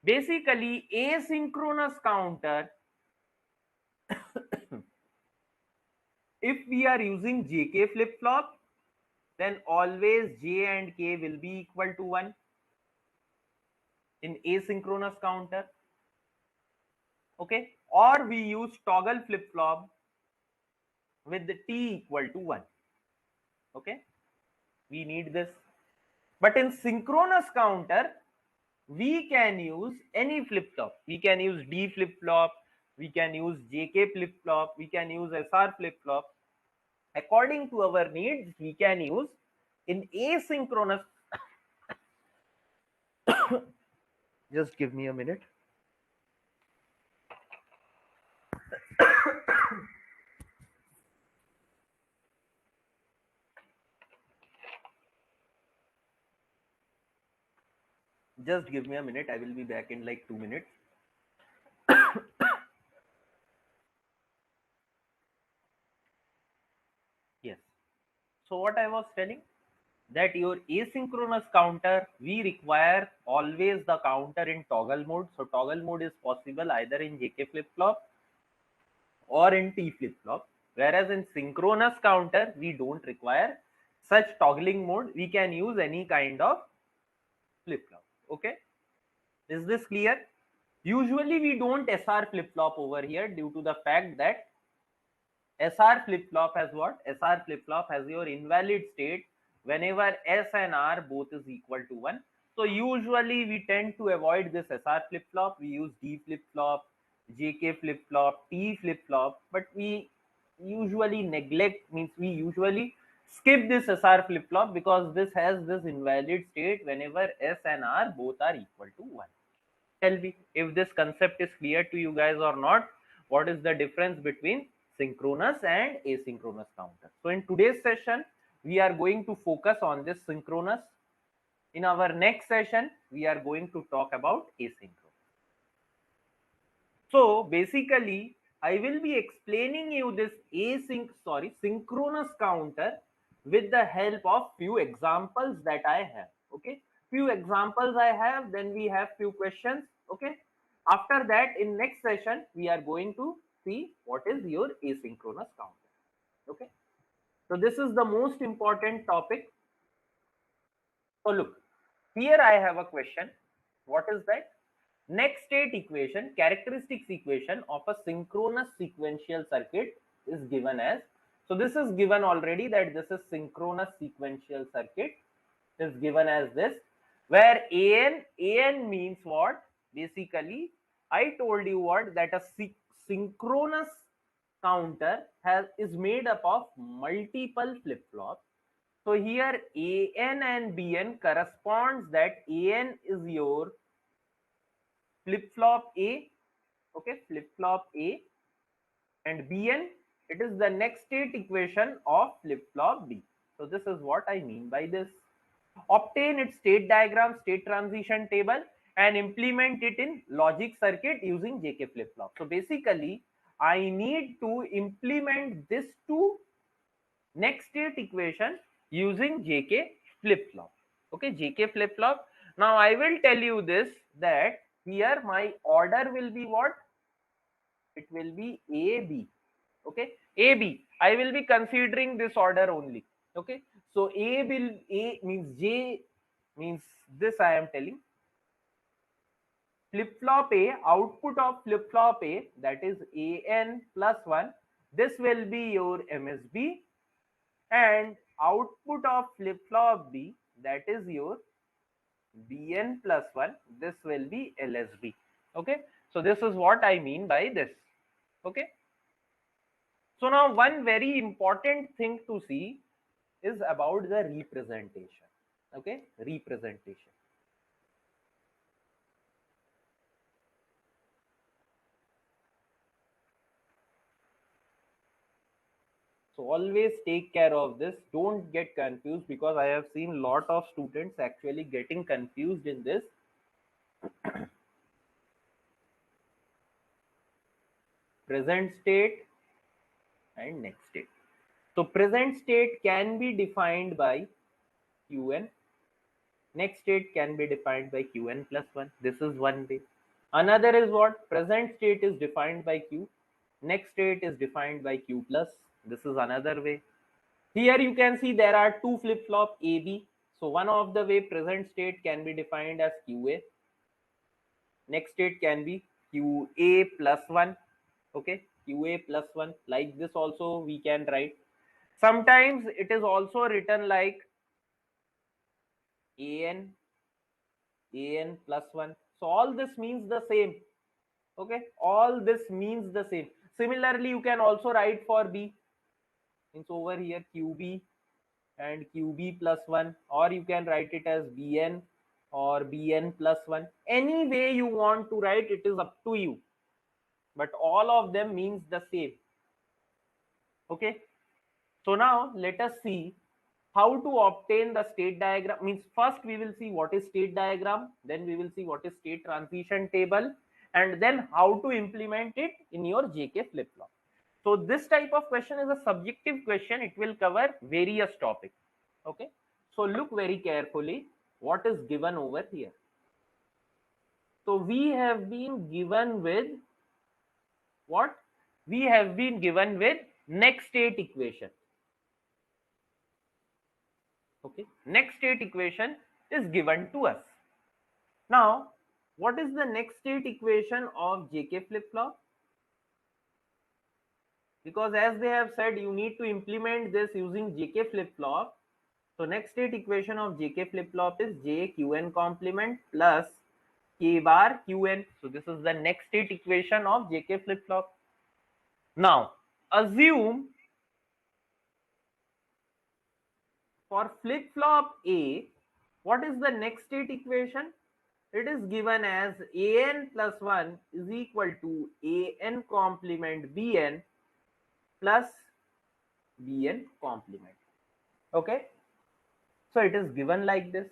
Basically asynchronous counter. If we are using JK flip flop, then always J and K will be equal to 1 in asynchronous counter. Okay, or we use toggle flip flop with the T equal to 1. Okay, we need this. But in synchronous counter, we can use any flip flop. We can use D flip flop, we can use JK flip flop, we can use SR flip flop. According to our needs, we can use in asynchronous. Just give me a minute. Just give me a minute. I will be back in like 2 minutes. Yes. So what I was telling, that your asynchronous counter, we require always the counter in toggle mode. So toggle mode is possible either in JK flip flop or in T flip flop. Whereas in synchronous counter, we don't require such toggling mode. We can use any kind of flip flop. Okay. Is this clear? Usually we don't SR flip flop over here due to the fact that SR flip flop has what? SR flip flop has your invalid state whenever S and R both is equal to 1. So usually we tend to avoid this SR flip flop. We use D flip flop, JK flip flop, T flip flop, but we usually neglect, means we usually skip this SR flip flop because this has this invalid state whenever S and R both are equal to 1. Tell me if this concept is clear to you guys or not. What is the difference between synchronous and asynchronous counter? So in today's session, we are going to focus on this synchronous. In our next session, we are going to talk about asynchronous. So basically, I will be explaining you this synchronous counter with the help of few examples that I have. Okay, few examples I have, then we have few questions. Okay, after that, in next session, we are going to see what is your asynchronous counter. Okay, so this is the most important topic. So look, here I have a question. What is that? Next state equation, characteristics equation of a synchronous sequential circuit is given as. So this is given already, that this is synchronous sequential circuit is given as this, where an means what? Basically, I told you what, that a synchronous counter is made up of multiple flip flops. So here an and bn corresponds, that an is your flip flop A, okay, flip flop A, and Bn, it is the next state equation of flip flop B. So this is what I mean by this. Obtain its state diagram, state transition table, and implement it in logic circuit using JK flip flop. So basically, I need to implement this to next state equation using JK flip flop. Okay, JK flip flop. Now I will tell you this, that here my order will be what? It will be AB. Okay, AB. I will be considering this order only. Okay, so A means J means this I am telling. Flip flop A, output of flip flop A, that is AN plus 1. This will be your MSB, and output of flip flop B, that is your Bn plus 1. This will be LSB. Okay, so this is what I mean by this. Okay, so now one very important thing to see is about the representation. Okay, representation. So always take care of this. Don't get confused, because I have seen lot of students actually getting confused in this. Present state and next state. So present state can be defined by Qn. Next state can be defined by Qn plus 1. This is one way. Another is what? Present state is defined by Q. Next state is defined by Q plus. This is another way. Here you can see there are two flip-flop AB. So one of the way present state can be defined as QA. Next state can be QA plus 1. Okay, QA plus 1. Like this also we can write. Sometimes it is also written like an plus 1. So all this means the same. Okay, all this means the same. Similarly, you can also write for B. It's over here QB and QB plus 1, or you can write it as BN or BN plus 1. Any way you want to write, it is up to you. But all of them means the same. Okay. So now let us see how to obtain the state diagram. Means first we will see what is state diagram, then we will see what is state transition table, and then how to implement it in your JK flip-flop. So this type of question is a subjective question. It will cover various topics. Okay. So look very carefully what is given over here. So we have been given with what? We have been given with next state equation. Okay, next state equation is given to us. Now, what is the next state equation of JK flip-flop? Because as they have said, you need to implement this using JK flip-flop. So next state equation of JK flip-flop is JQN complement plus K bar QN. So this is the next state equation of JK flip-flop. Now, assume for flip-flop A, what is the next state equation? It is given as an plus 1 is equal to an complement bn plus bn complement. Okay, so it is given like this.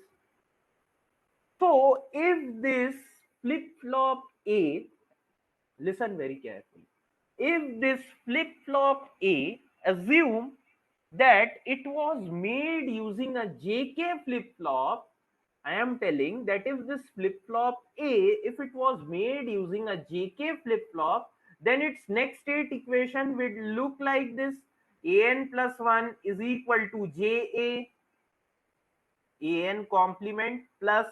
So if this flip-flop A, listen very carefully, if this flip-flop A, assume that it was made using a JK flip-flop, I am telling that if this flip-flop A, if it was made using a JK flip-flop, then its next state equation will look like this. An plus 1 is equal to JA, An complement plus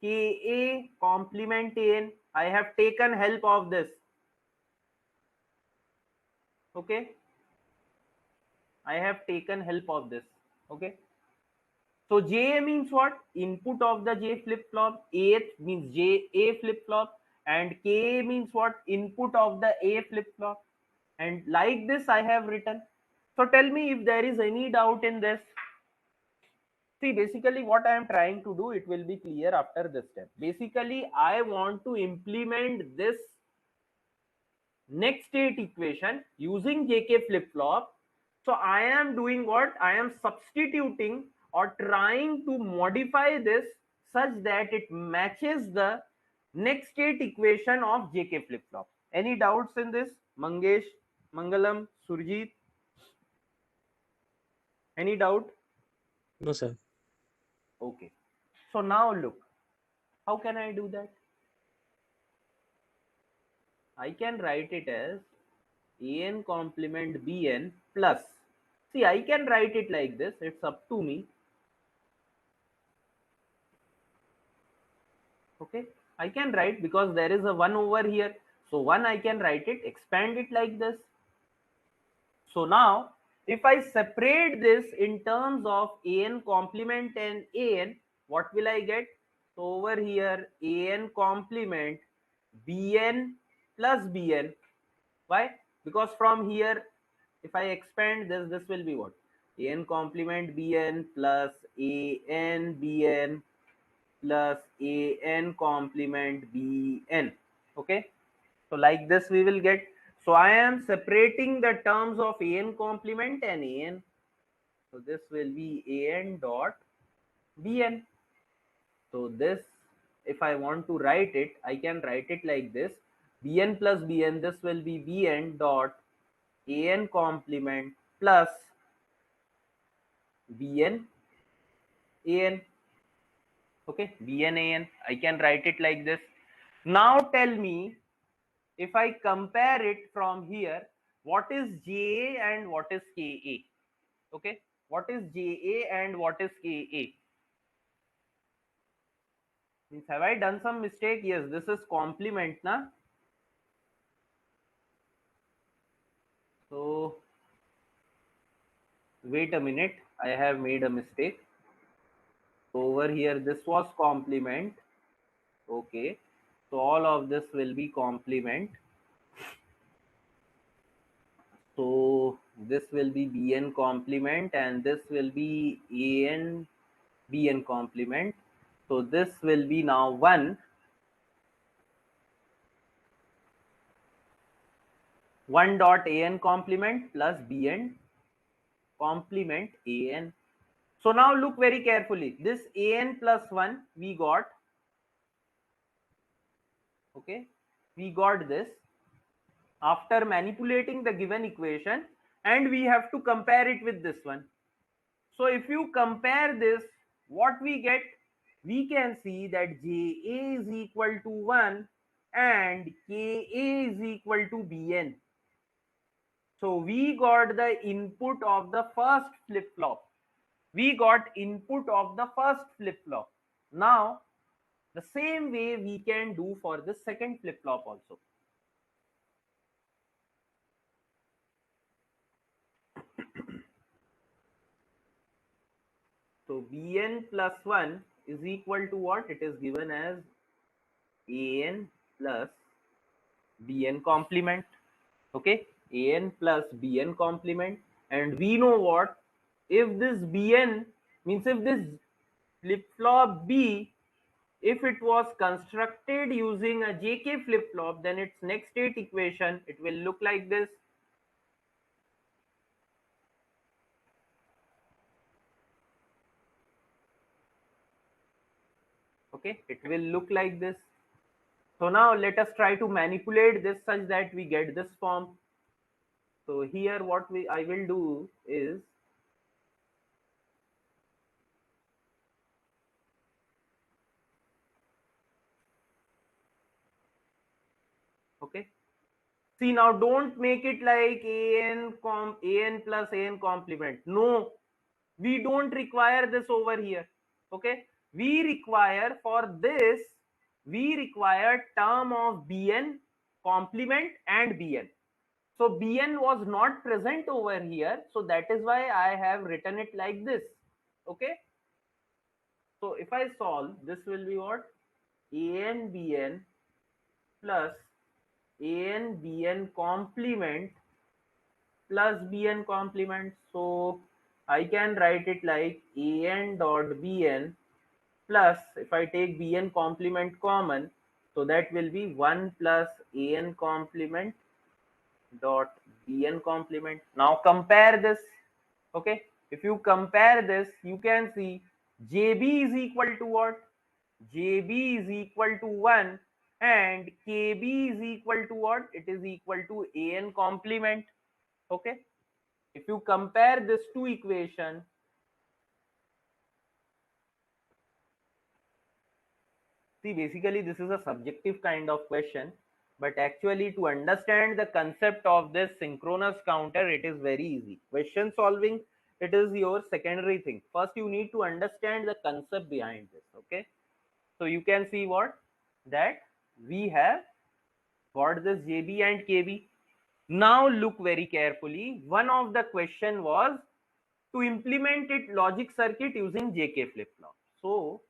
Ka complement An. I have taken help of this. Okay, I have taken help of this. Okay, so JA means what? Input of the J flip-flop. A means JA flip-flop, and KA means what? Input of the A flip-flop. And like this I have written. So tell me if there is any doubt in this. See, basically what I am trying to do, it will be clear after this step. Basically, I want to implement this next state equation using JK flip-flop. So I am doing what? I am substituting or trying to modify this such that it matches the next state equation of JK flip-flop. Any doubts in this? Mangesh, Mangalam, Surjit? Any doubt? No, sir. Okay. So now look, how can I do that? I can write it as an complement bn plus. See, I can write it like this. It's up to me. Okay, I can write because there is a 1 over here. So 1 I can write it, expand it like this. So now if I separate this in terms of an complement and an, what will I get? So over here an complement bn plus bn. Why? Because from here if I expand this, this will be what? An complement bn plus an bn plus an complement bn. Okay, so like this we will get. So I am separating the terms of an complement and an. So this will be an dot bn. So this, if I want to write it, I can write it like this. Bn plus bn, this will be bn dot an complement plus bn an. Okay, Bn An, I can write it like this. Now tell me, if I compare it from here, what is Ja and what is Ka? Okay, what is Ja and what is Ka? Means, have I done some mistake? Yes, this is complement, na? So wait a minute, I have made a mistake. Over here, this was complement. Okay, so all of this will be complement. So this will be Bn complement and this will be An Bn complement. So this will be now 1 dot An complement plus Bn complement An. So now look very carefully. This An plus 1 we got. Okay, we got this after manipulating the given equation, and we have to compare it with this one. So if you compare this, what we get, we can see that Ja is equal to 1 and Ka is equal to Bn. So we got the input of the first flip flop. We got input of the first flip flop. Now the same way we can do for the second flip flop also. So Bn plus 1 is equal to what? It is given as An plus Bn complement. Okay, An plus Bn complement. And we know what? If this Bn means, if this flip flop B, if it was constructed using a JK flip flop, then its next state equation, it will look like this. Okay, it will look like this. So now let us try to manipulate this such that we get this form. So here what I will do is, okay, see, now don't make it like An plus An complement. No, we don't require this over here. Okay, we require for this, we require term of Bn complement and Bn. So Bn was not present over here, so that is why I have written it like this. Okay, so if I solve, this will be what? An Bn plus An Bn complement plus Bn complement. So I can write it like An dot Bn plus, if I take Bn complement common, so that will be 1 plus An complement dot Bn complement. Now compare this. Okay, if you compare this, you can see Jb is equal to what? Jb is equal to 1 and Kb is equal to what? It is equal to An complement. Okay, if you compare this two equation, see, basically this is a subjective kind of question, but actually to understand the concept of this synchronous counter, it is very easy. Question solving, it is your secondary thing. First you need to understand the concept behind this. Okay, so you can see what, that we have got this JB and KB. Now look very carefully. One of the question was to implement it logic circuit using JK flip flop. So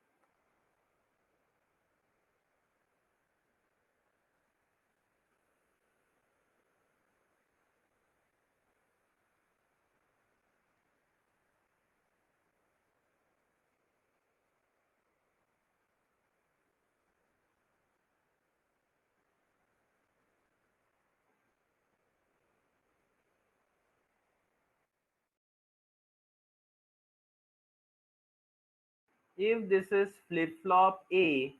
if this is flip flop A,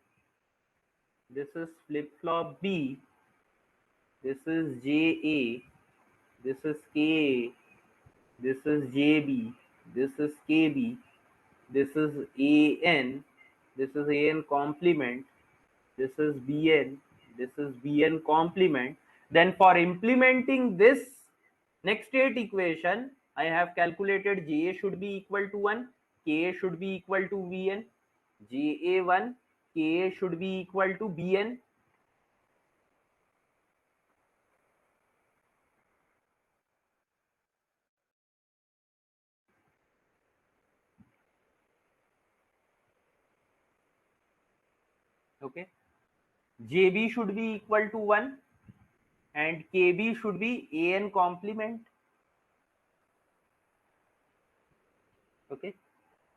this is flip flop B, this is JA, this is KA, this is JB, this is KB, this is AN, this is an complement, this is bn, this is bn complement. Then for implementing this next state equation, I have calculated ja should be equal to 1, ka should be equal to bn, ja1 ka should be equal to bn. Okay, jb should be equal to 1 and kb should be an complement. Okay,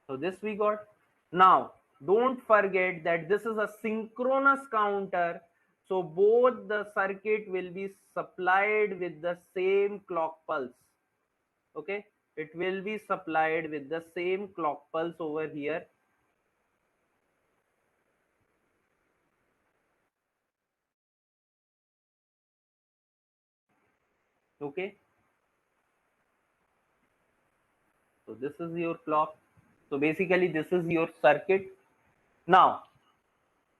so this we got. Now don't forget that this is a synchronous counter, so both the circuit will be supplied with the same clock pulse. Okay, it will be supplied with the same clock pulse over here. Okay, so this is your clock, so basically this is your circuit. Now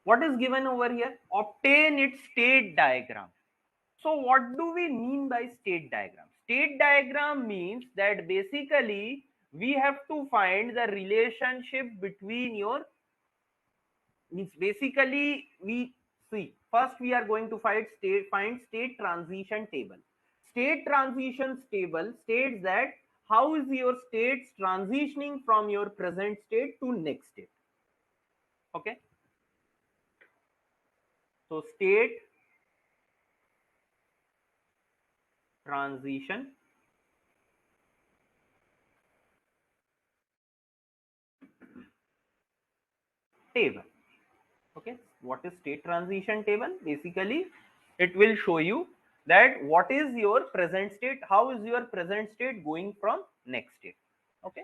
what is given over here? Obtain its state diagram. So what do we mean by state diagram? State diagram means that basically we have to find the relationship between your, means basically we see first we are going to find state transition table. State transition table states that how is your states transitioning from your present state to next state. Okay, so state transition table. Okay, what is state transition table? Basically it will show you that what is your present state, how is your present state going from next state. Okay,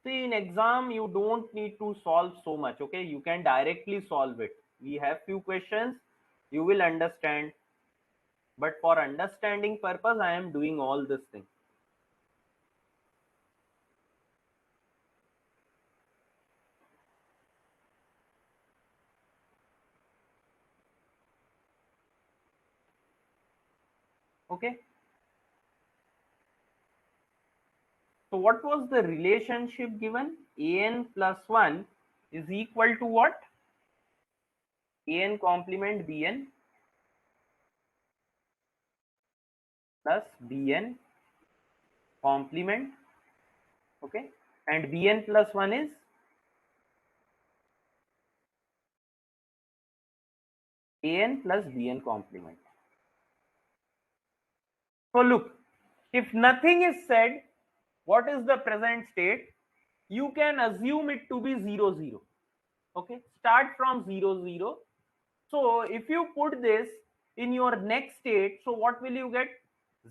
see in exam you don't need to solve so much. Okay, you can directly solve it. We have few questions, you will understand, but for understanding purpose I am doing all this thing. Okay, so what was the relationship given? An plus 1 is equal to what? An complement bn plus bn complement. Okay, and bn plus 1 is an plus bn complement. So look, if nothing is said, what is the present state? You can assume it to be 0 0. Okay, start from 0 0. So if you put this in your next state, so what will you get?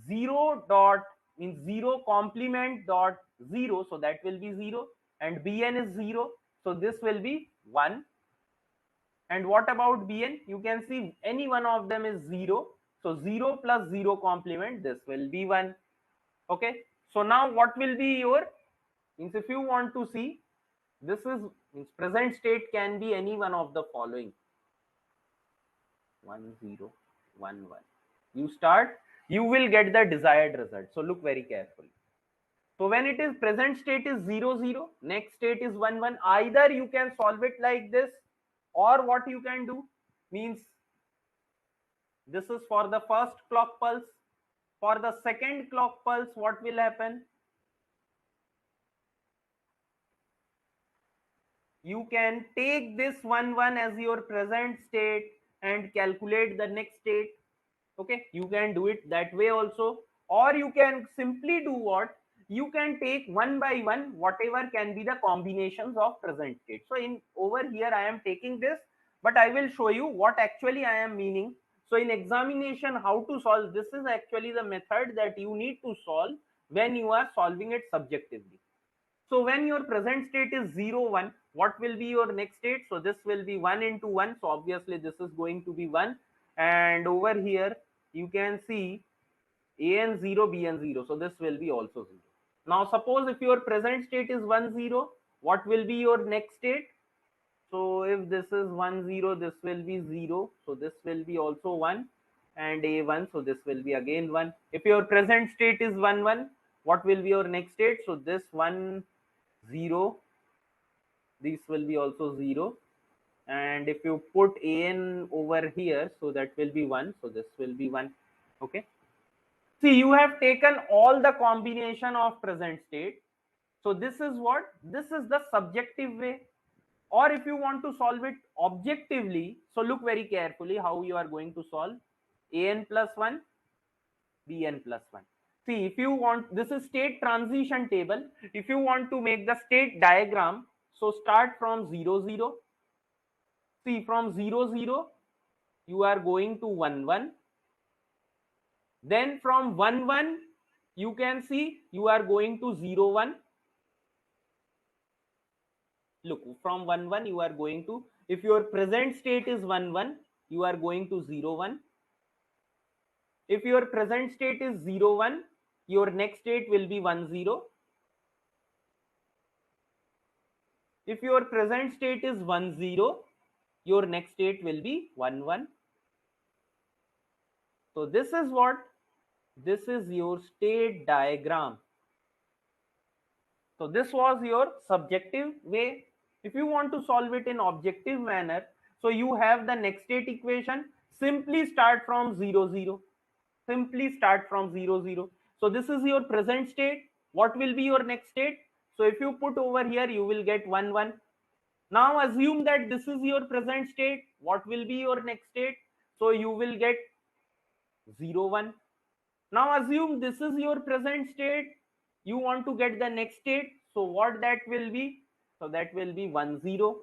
0 dot means 0 complement dot 0, so that will be 0, and bn is 0, so this will be 1. And what about bn? You can see any one of them is 0, so 0 plus 0 complement, this will be 1. Okay, so now what will be your, means if you want to see, this is, means present state can be any one of the following: 1 0 1 1. You start, you will get the desired result. So look very carefully. So when it is present state is 0 0, next state is 1 1, either you can solve it like this, or what you can do means this is for the first clock pulse. For the second clock pulse, what will happen? You can take this 1 1 as your present state and calculate the next state. Okay, you can do it that way also, or you can simply do what, you can take one by one whatever can be the combinations of present state. So in over here I am taking this, but I will show you what actually I am meaning. So in examination how to solve this is actually the method that you need to solve when you are solving it subjectively. So when your present state is 0 1, what will be your next state? So this will be 1 into 1, so obviously this is going to be 1. And over here you can see an 0, bn 0, so this will be also 0. Now suppose if your present state is 1 0, what will be your next state? So if this is 1 0, this will be 0, so this will be also 1, and a1, so this will be again 1. If your present state is 1 1, what will be your next state? So this 1 0, this will be also 0, and if you put an over here, so that will be 1, so this will be 1. Okay, see, you have taken all the combination of present state. So this is what? This is the subjective way. Or if you want to solve it objectively, so look very carefully how you are going to solve. An plus 1, bn plus 1. See, if you want, this is state transition table. If you want to make the state diagram, so start from 0 0. See, from 0 0, you are going to 1 1. Then from 1 1, you can see you are going to 0 1. Look, from 1 1, you are going to, if your present state is 1 1, you are going to 0 1. If your present state is 0 1, your next state will be 1 0. If your present state is 1 0, your next state will be 1 1. So this is what? This is your state diagram. So this was your subjective way. If you want to solve it in objective manner, so you have the next state equation, simply start from 0 0. Simply start from 0 0. So this is your present state. What will be your next state? So if you put over here, you will get 1 1. Now assume that this is your present state. What will be your next state? So you will get 0 1. Now assume this is your present state. You want to get the next state. So what that will be? So that will be 1 0.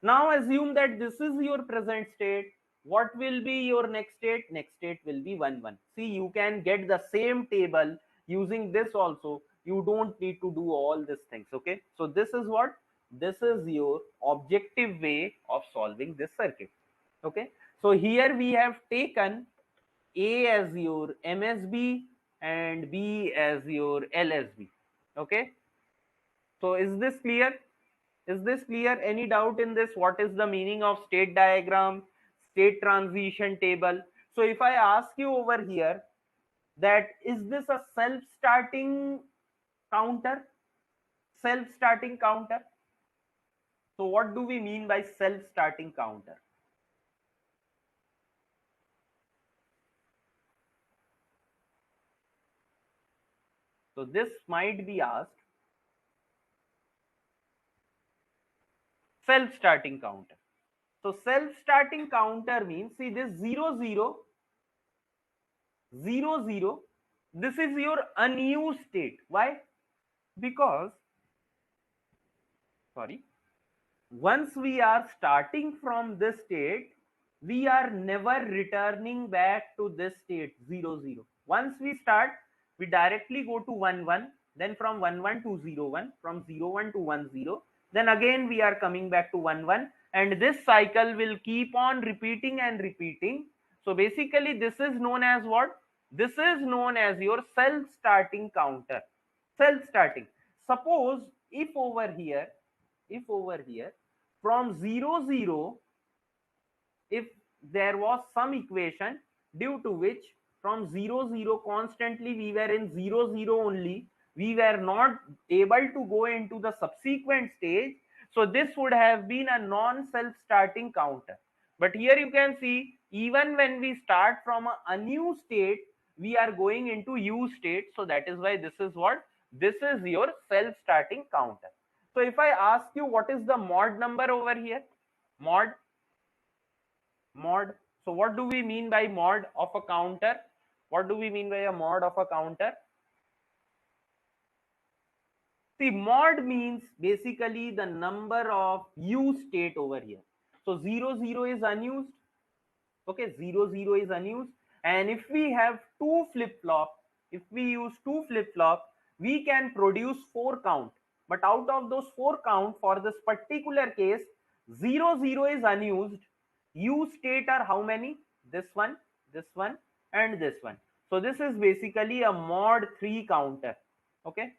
Now assume that this is your present state. What will be your next state? Next state will be 1 1. See, you can get the same table using this also. You don't need to do all these things. Okay, so this is what? This is your objective way of solving this circuit. Okay, so here we have taken A as your MSB and B as your LSB. Okay, so is this clear? Is this clear? Any doubt in this? What is the meaning of state diagram, state transition table? So if I ask you over here that is this a self-starting counter? Self-starting counter. So what do we mean by self-starting counter? So this might be asked. Self-starting counter. So self-starting counter means, see this 0 0 0 0, this is your unused state. Why? Because, sorry, once we are starting from this state, we are never returning back to this state 0 0. Once we start, we directly go to 1 1, then from 1 1 to 0 1, from 0 1 to 1 0, then again we are coming back to 1 1, and this cycle will keep on repeating and repeating. So basically this is known as what? This is known as your self-starting counter. Self-starting. Suppose if over here from 0 0, if there was some equation due to which from 0 0 constantly we were in 0 0 only, we were not able to go into the subsequent stage, so this would have been a non self-starting counter. But here you can see, even when we start from a unused state, we are going into used state. So that is why this is what? This is your self-starting counter. So if I ask you what is the mod number over here? Mod. So what do we mean by mod of a counter? What do we mean by a mod of a counter? See, mod means basically the number of used state over here. So 0 0 is unused. Okay, 0 0 is unused. And if we have two flip-flop, if we use two flip-flop, we can produce 4 count. But out of those 4 count, for this particular case, 0 0 is unused. Used state are how many? This one, and this one. So this is basically a mod 3 counter. Okay,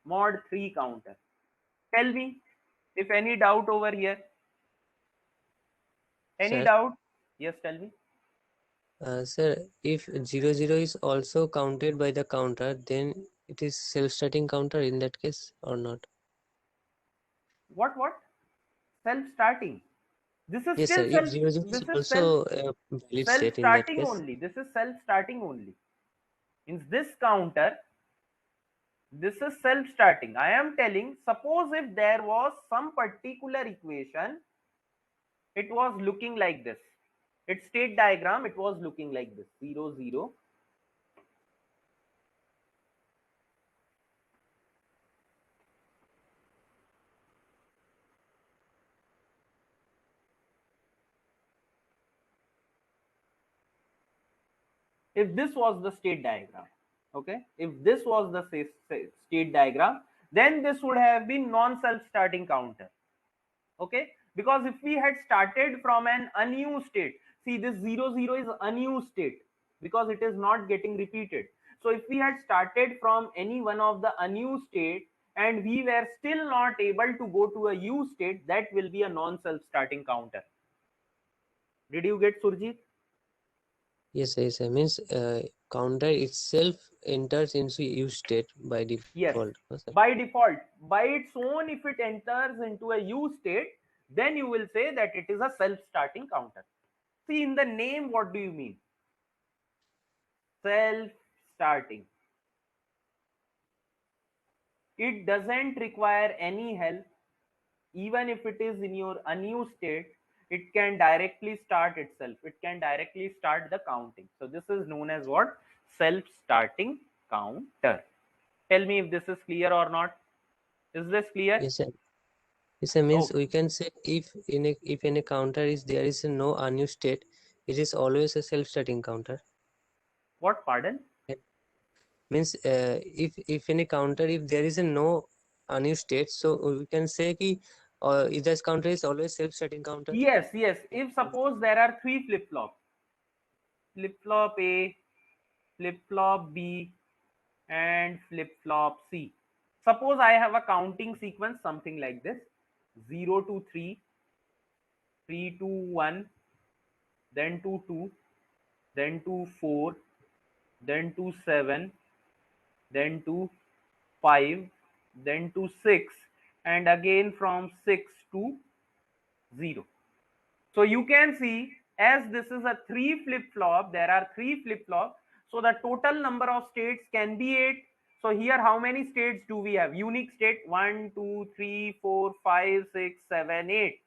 mod 3 counter. Tell me if any doubt over here. Any Sir, doubt? Yes, tell me. sir, if 00 is also counted by the counter, then it is self-starting counter in that case or not? What? Self starting. This is Yes, sir. still If self. 00 is This is also a valid self state in that starting case. only. This is self starting only. In this counter, this is self starting. I am telling, suppose if there was some particular equation, it was looking like this. Its state diagram, it was looking like this: 0 0. If this was the state diagram, okay, if this was the state diagram, then this would have been non self starting counter. Okay, because if we had started from an unused state, see, this 0 0 is unused state because it is not getting repeated. So if we had started from any one of the unused state and we were still not able to go to a used state, that will be a non self starting counter. Did you get, Surjit? Yes, yes, sir. Means counter itself enters into use state by Yes, default. No, sir. by default, by its own, if it enters into a use state, then you will say that it is a self starting counter. See, in the name, what do you mean? Self starting. It doesn't require any help. Even if it is in your unused state, it can directly start itself. It can directly start the counting. So this is known as what? Self starting counter. Tell me if this is clear or not. Is this clear? Yes, sir. Yes, sir. Means Okay. we can say if in a counter is there is a no unused state, it is always a self-starting counter. What? Pardon? It means if in a counter if there is a no unused state, so we can say ki if this counter is always self-starting counter. Yes, yes. If suppose there are three flip flops, flip flop A, flip flop B, and flip flop C. Suppose I have a counting sequence something like this: 0 to 3, 3 to 1, then to 2, then to 4, then to 7, then to 5, then to 6, and again from 6 to 0. So you can see, as this is a 3 flip flop, there are 3 flip flops. So the total number of states can be 8. So here, how many states do we have? Unique state 1, 2, 3, 4, 5, 6, 7, 8.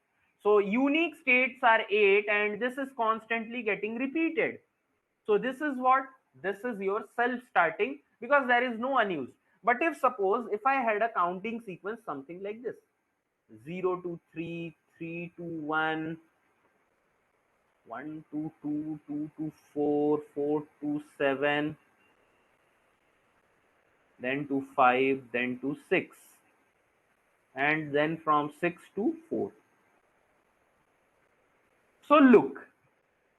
So unique states are 8, and this is constantly getting repeated. So this is what? This is your self starting because there is no unused. But if suppose if I had a counting sequence something like this: 0 to 3, 3 to 1, 1 to 2, 2 to 4, 4 to 7, then to 5, then to 6, and then from 6 to 4. So look,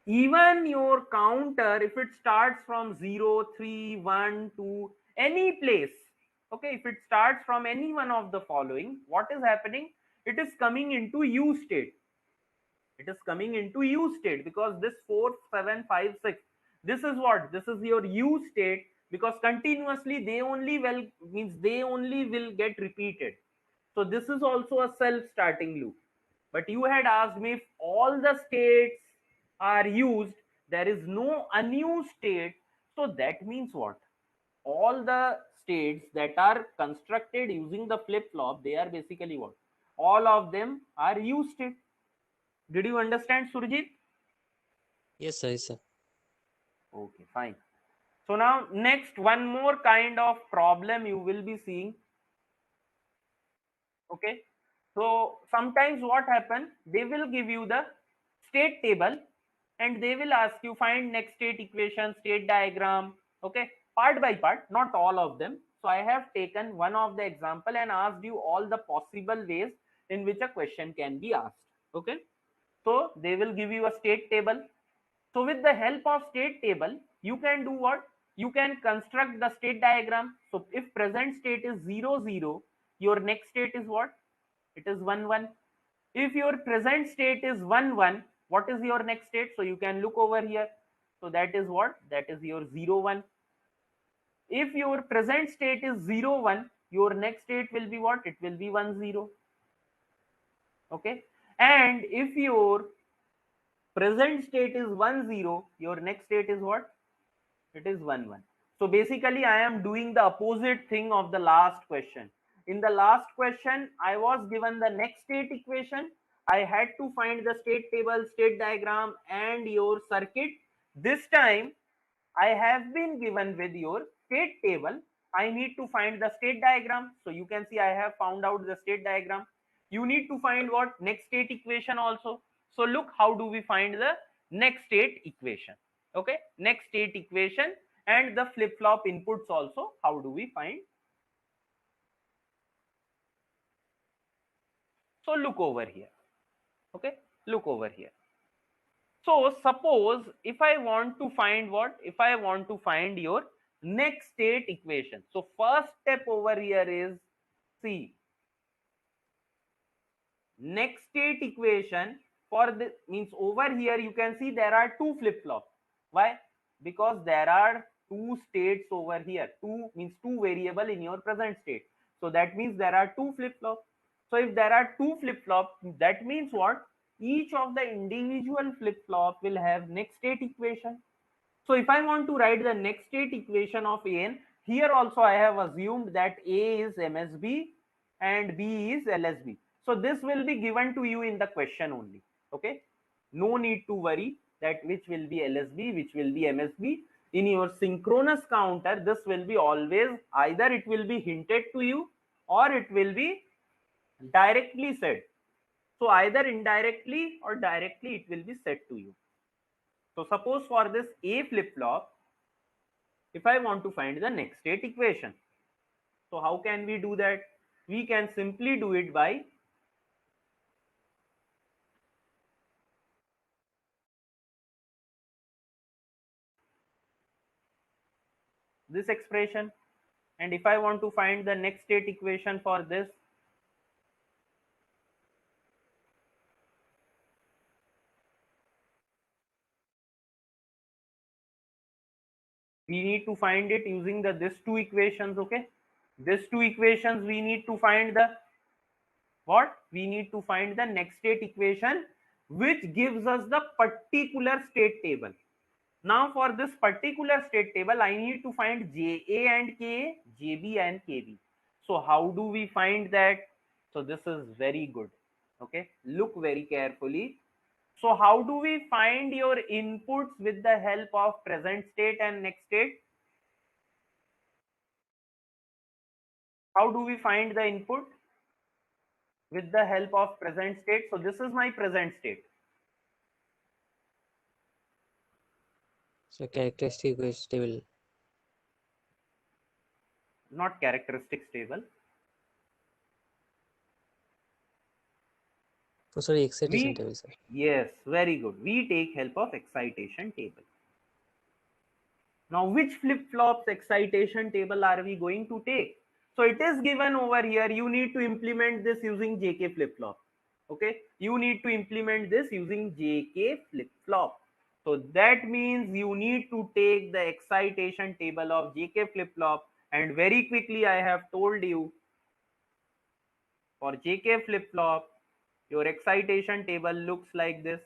even your counter, if it starts from 0, 3, 1, 2, any place, okay, if it starts from any one of the following, what is happening? It is coming into U state. It is coming into U state because this 4, 7, 5, 6, this is what? This is your U state, because continuously they only will, means they only will get repeated. So this is also a self starting loop. But you had asked me if all the states are used, there is no unused state. So that means what? All the states that are constructed using the flip flop, they are basically what? All of them are used state. Did you understand, Surjit? Yes, sir. Yes, sir. Okay, fine. So now next, one more kind of problem you will be seeing. Okay, so sometimes what happen, they will give you the state table and they will ask you find next state equation, state diagram. Okay, part by part, not all of them. So I have taken one of the example and asked you all the possible ways in which a question can be asked. Okay, so they will give you a state table. So with the help of state table, you can do what? you can construct the state diagram. So if present state is 0 0, your next state is what? It is 1 1. If your present state is 1 1, what is your next state? So you can look over here. So that is what? That is your 0 1. If your present state is 0 1, your next state will be what? It will be 1 0. Okay. And if your present state is 1 0, your next state is what? It is 1 1. So basically I am doing the opposite thing of the last question. In the last question I was given the next state equation. I had to find the state table, state diagram and your circuit. This time I have been given with your state table. I need to find the state diagram. So you can see I have found out the state diagram. You need to find what? Next state equation also. So look, how do we find the next state equation? Okay, next state equation and the flip-flop inputs also. How do we find? So look over here. Okay, look over here. So suppose if I want to find what? If I want to find your next state equation. So first step over here is, see, next state equation for the means over here you can see there are two flip-flops. Why? Because there are two states over here. Two means two variable in your present state. So that means there are two flip-flops. So if there are two flip-flops, that means what? Each of the individual flip-flop will have next state equation. So if I want to write the next state equation of AN, here also I have assumed that A is MSB and B is LSB. So this will be given to you in the question only. Okay. No need to worry that which will be LSB, which will be MSB. In your synchronous counter, this will be always either it will be hinted to you or it will be directly said. So either indirectly or directly it will be said to you. So suppose for this A flip-flop, if I want to find the next state equation, so how can we do that? We can simply do it by this expression. And if I want to find the next state equation for this, we need to find it using the this two equations. Okay, this two equations we need to find the what? We need to find the next state equation which gives us the particular state table. Now for this particular state table, I need to find JA and KA, JB and KB. So how do we find that? So this is very good. Okay, look very carefully. So how do we find your inputs with the help of present state and next state? How do we find the input? With the help of present state. So this is my present state. So characteristic table. Not characteristics table. Oh, sorry, excitation table, sir. Yes, very good. We take help of excitation table. Now, which flip-flops excitation table are we going to take? So it is given over here. You need to implement this using JK flip-flop. Okay, you need to implement this using JK flip-flop. So that means you need to take the excitation table of JK flip-flop, and very quickly I have told you for JK flip-flop, your excitation table looks like this.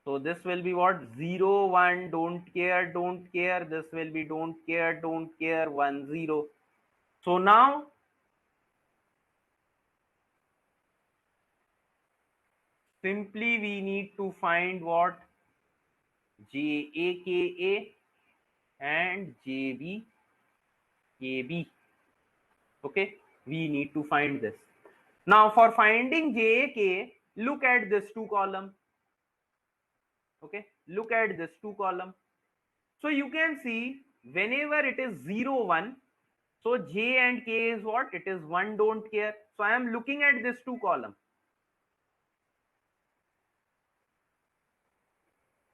So this will be what? 0, 1, don't care, don't care. This will be don't care, 1, 0. So now simply we need to find what? JAKA and JBKB. Okay, we need to find this. Now for finding JAK, look at this two column. Okay, look at this two column. So you can see whenever it is 0, 1, so J and K is what? It is 1, don't care. So I am looking at this two column.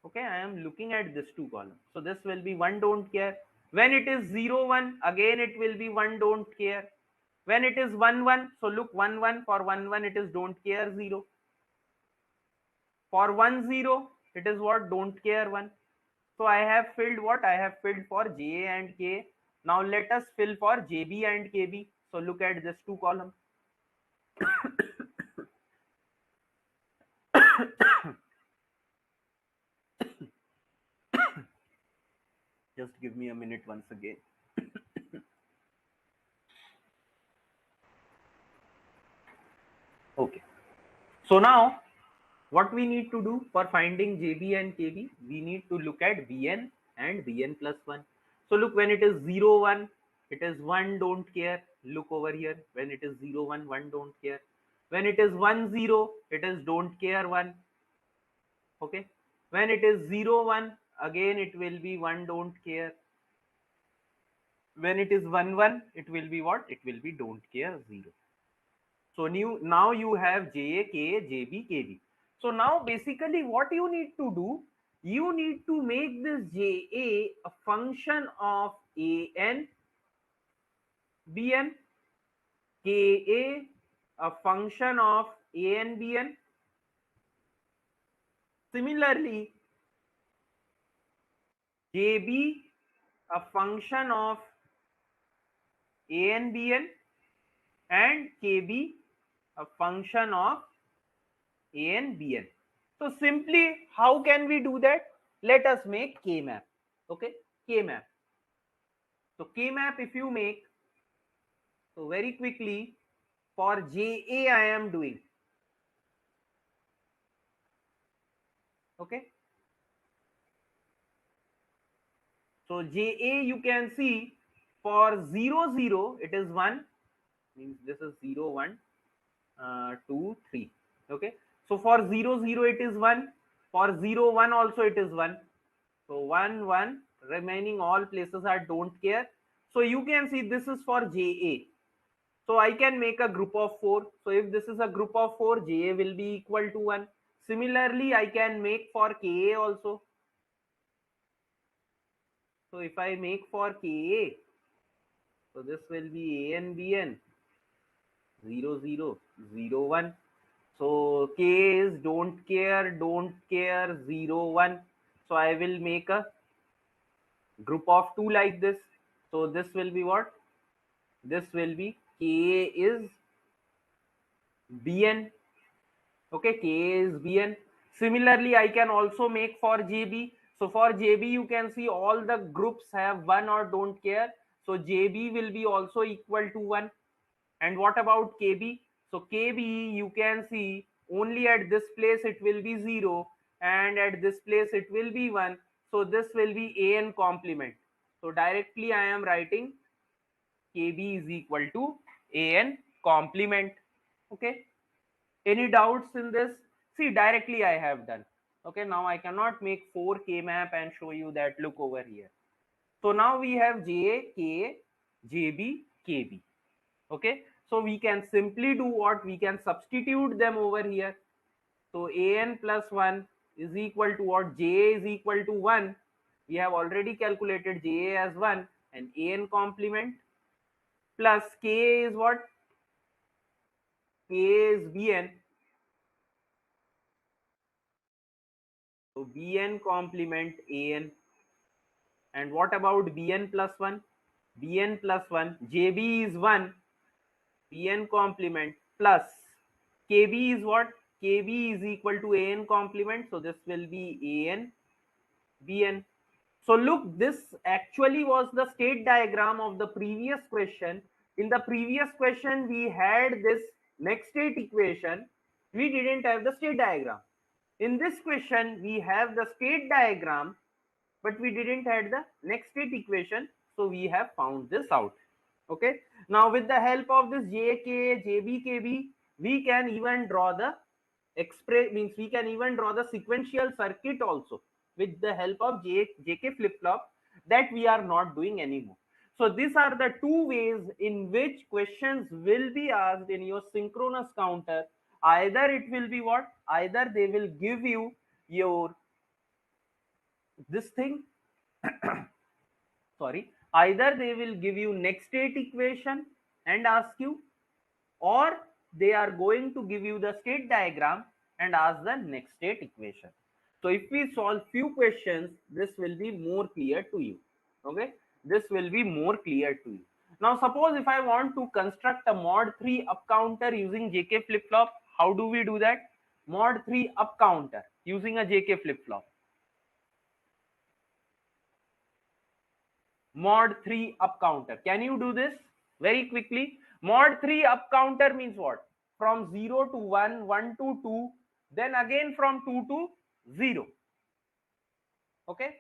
Okay, I am looking at this two column. So this will be 1 don't care. When it is 0 1, again it will be 1 don't care. When it is 1 1, so look 1 1, for 1 1 it is don't care 0. For 1 0, it is what? Don't care 1. So I have filled what? I have filled for J and K. Now let us fill for JB and KB. So look at this two column. Just give me a minute once again. Okay. So now what we need to do for finding JB and KB, we need to look at Bn and Bn plus 1. So look, when it is 0 1, it is 1 don't care. Look over here. When it is 0 1, 1 don't care. When it is 1 0, it is don't care 1. Okay. When it is 0 1, again it will be 1 don't care. When it is 1 1, it will be what? It will be don't care 0. So now you have JA, KA, JB, KB. So now basically what you need to do, you need to make this JA a function of AN, BN, KA a function of AN, BN. Similarly, JB a function of AN, BN, and KB a function of AN, BN. So simply, how can we do that? Let us make K map. Okay, K map. So K map, if you make, so very quickly for JA I am doing. Okay. So JA you can see for 0 0 it is 1, means this is 0 1 2 3. Okay. So for 0 0 it is 1, for 0 1 also it is 1. So 1 1, remaining all places are don't care. So you can see this is for JA. So I can make a group of 4. So if this is a group of 4, JA will be equal to 1. Similarly, I can make for KA also. So if I make for KA, so this will be AN, BN 0 0 0 1. So K is don't care 0 1. So I will make a group of 2 like this. So this will be what? This will be KA is BN. Okay, K is Bn. Similarly, I can also make for JB. So for JB, you can see all the groups have 1 or don't care. So JB will be also equal to 1. And what about KB? So KB, you can see only at this place it will be 0, and at this place it will be 1. So this will be AN complement. So directly I am writing KB is equal to AN complement. Okay. Any doubts in this? See, directly I have done. Okay, now I cannot make 4K map and show you that. Look over here. So now we have JA, KA, JB, KB. Okay, so we can simply do what? We can substitute them over here. So AN plus 1 is equal to what? JA is equal to 1. We have already calculated JA as 1, and AN complement plus KA is what? KA is BN. So Bn complement An. And what about Bn plus 1? Bn plus 1. JB is 1. Bn complement plus KB is what? KB is equal to An complement. So this will be An Bn. So look, this actually was the state diagram of the previous question. In the previous question, we had this next state equation. We didn't have the state diagram. In this question, we have the state diagram, but we didn't have the next state equation. So we have found this out. Okay. Now with the help of this JK, JBKB, we can even draw the means we can even draw the sequential circuit also with the help of JK flip-flop that we are not doing anymore. So these are the two ways in which questions will be asked in your synchronous counter. Either it will be what? Either they will give you your this thing, sorry, either they will give you next state equation and ask you, or they are going to give you the state diagram and ask the next state equation. So if we solve few questions, this will be more clear to you. Okay, this will be more clear to you. Now suppose if I want to construct a mod 3 up counter using JK flip flop, how do we do that? Mod 3 up counter using a JK flip flop. Mod 3 up counter. Can you do this very quickly? Mod 3 up counter means what? From 0 to 1, 1 to 2, then again from 2 to 0. Okay.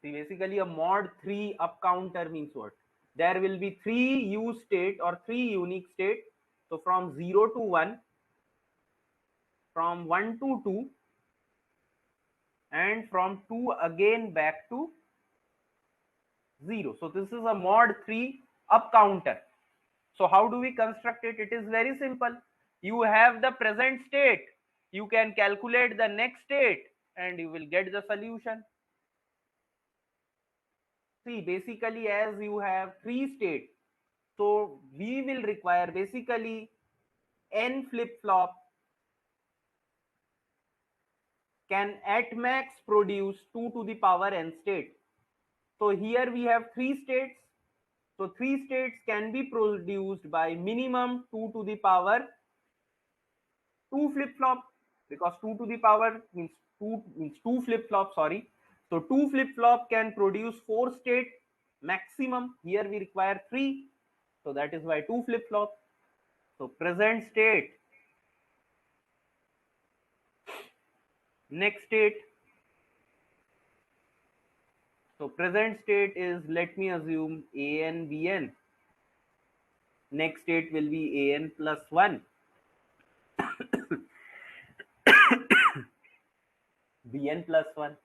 See, basically a mod 3 up counter means what? There will be 3 use state or 3 unique state. So from 0 to 1, from 1 to 2, and from 2 again back to 0. So this is a mod 3 up counter. So how do we construct it? It is very simple. You have the present state. You can calculate the next state and you will get the solution. See, basically as you have 3 states, so we will require basically n flip flop can at max produce 2 to the power n state. So here we have 3 states. So 3 states can be produced by minimum 2 to the power 2 flip flop, because 2 to the power means 2 flip flop, sorry. So 2 flip flop can produce 4 state maximum. Here we require 3. So that is why 2 flip flop. So present state, next state. So present state is, let me assume an bn. Next state will be an plus 1. bn plus 1.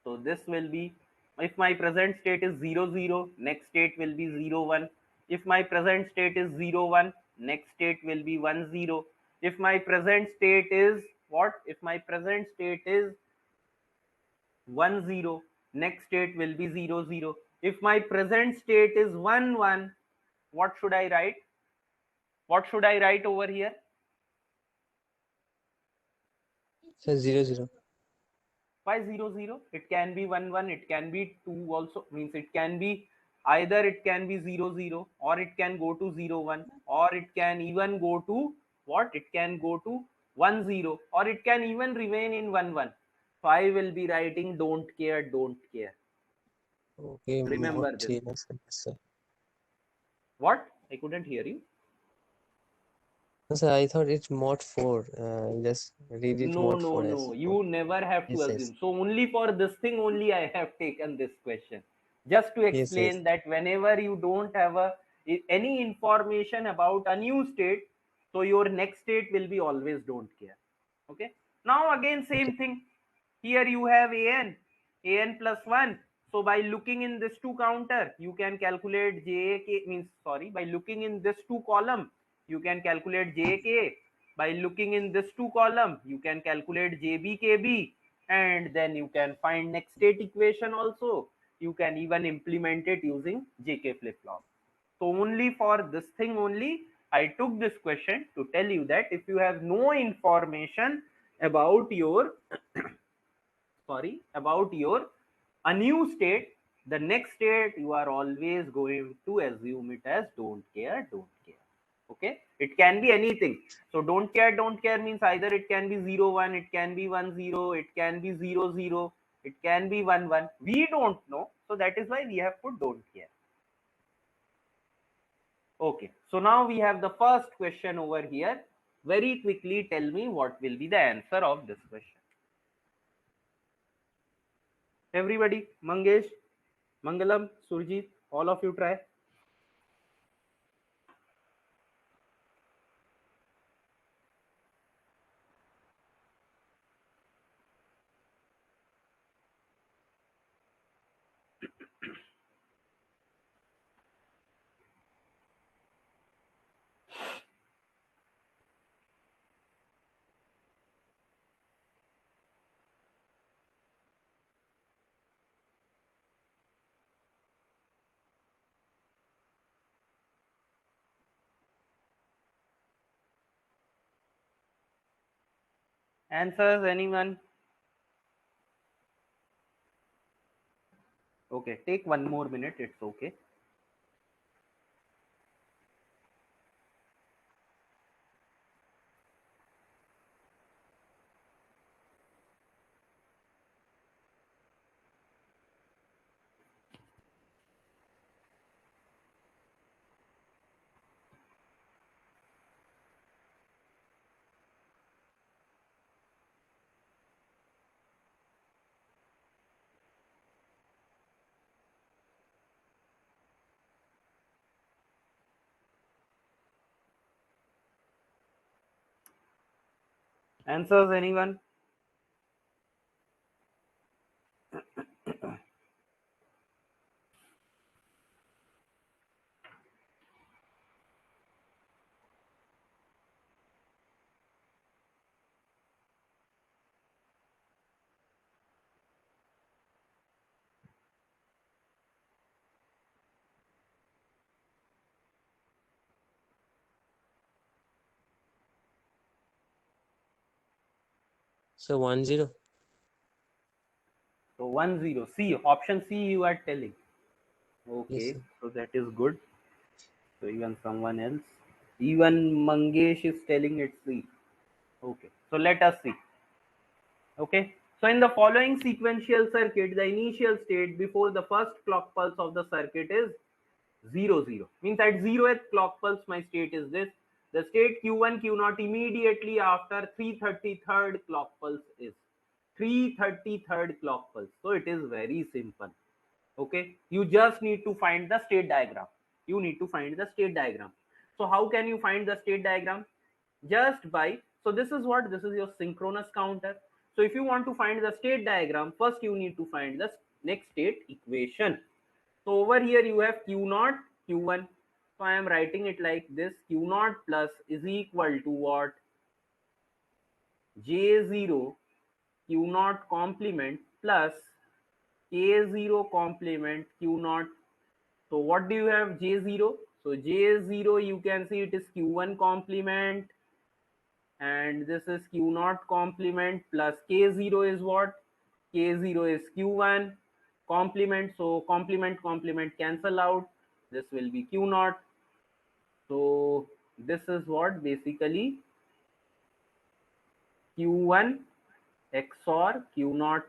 So this will be, if my present state is 0 0, next state will be 0 1. If my present state is 0 1, next state will be 1 0. If my present state is what? If my present state is 1 0, next state will be 0 0. If my present state is 1 1, what should I write? What should I write over here? So 0 0. Why 0 0? It can be 1 1, it can be 2 also, means it can be either it can be 0 0, or it can go to 0 1, or it can even go to what? It can go to 1 0, or it can even remain in 1 1. So I will be writing don't care, don't care. Okay, mod Remember this. 3. Sir. What? I couldn't hear you. No, sir, I thought it's mod 4. Just read it No, mod no, 4 as no. mod. You never have to Yes, yes. assume. So only for this thing only I have taken this question. Just to Yes, yes. explain that whenever you don't have any information about a new state, so your next state will be always don't care. Okay. Now again Okay. same thing. Here you have an plus 1. So by looking in this 2 counter, you can calculate JK, means sorry, by looking in this 2 column, you can calculate JK. By looking in this 2 column, you can calculate JBKB, and then you can find next state equation also. You can even implement it using JK flip flop. So only for this thing only, I took this question to tell you that if you have no information about your about your a new state, the next state you are always going to assume it as don't care, don't care. Okay, it can be anything. So don't care means either it can be 0 1, it can be 1 0, it can be 0 0, it can be 1 1. We don't know, so that is why we have put don't care. Okay, so now we have the first question over here. Very quickly tell me what will be the answer of this question. Everybody, Mangesh, Mangalam, Surjit, all of you try. Answers, anyone? Okay, take 1 more minute, it's okay. Answers, anyone? So 10. So 10. C, option C you are telling. Yes, Okay, sir. so that is good. So even someone else, even Mangesh is telling it's C. Okay, so let us see. Okay, so in the following sequential circuit, the initial state before the first clock pulse of the circuit is 0 0. Means at 0th clock pulse my state is this. The state q1 q0 immediately after 333rd clock pulse is 333rd clock pulse. So it is very simple. Okay, you just need to find the state diagram. You need to find the state diagram. So how can you find the state diagram? Just by, so this is what, this is your synchronous counter. So if you want to find the state diagram, first you need to find the next state equation. So over here you have q naught q1. So I am writing it like this: q naught plus is equal to what? J0 q naught complement plus k0 complement q naught. So what do you have? J0. So J0 you can see it is q1 complement, and this is q naught complement plus k0 is what? K0 is q1 complement. So complement complement cancel out. This will be q naught. So this is what basically q1 XOR q naught.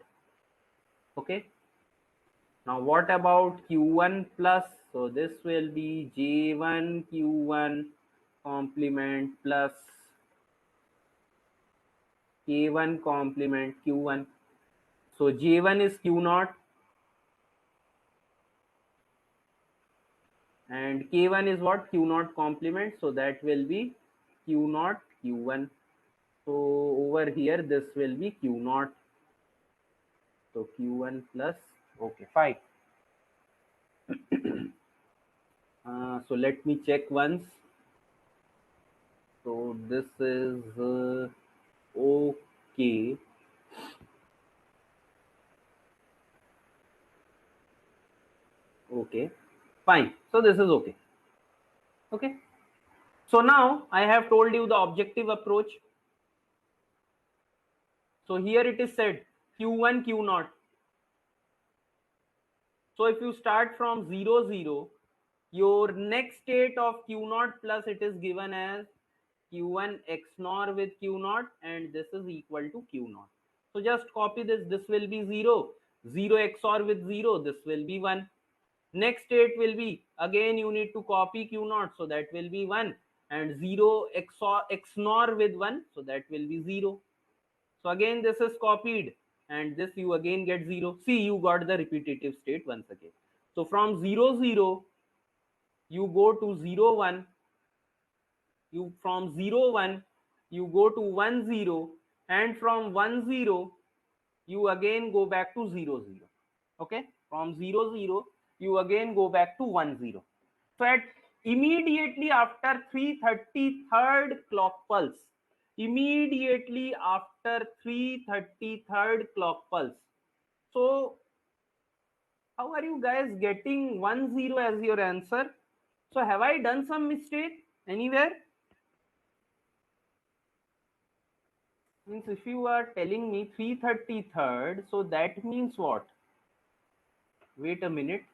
Okay. Now what about q1 plus? So this will be j1 q1 complement plus k1 complement q1. So j1 is q naught and k1 is what? Q naught complement. So that will be q naught q1. So over here this will be q naught. So q1 plus, okay, fine. So let me check once. So this is okay. Okay, fine. So this is okay. Okay. So now I have told you the objective approach. So here it is said q1 q naught. So if you start from 0 0, your next state of q naught plus it is given as q1 XNOR with q naught, and this is equal to q naught. So just copy this. This will be 0. 0 XOR with 0. This will be 1. Next state will be, again you need to copy q naught, so that will be 1, and 0 XNOR with 1, so that will be 0. So again this is copied, and this you again get 0. See, you got the repetitive state once again. So from 0 0 you go to 0 1, you from 0 1 you go to 1 0, and from 1 0 you again go back to 0 0. Okay, from 0 0 you again go back to 1 0. So at immediately after 333rd clock pulse, immediately after 333rd clock pulse. So how are you guys getting 1 0 as your answer? So have I done some mistake anywhere? Means if you are telling me 333rd, so that means what? Wait a minute.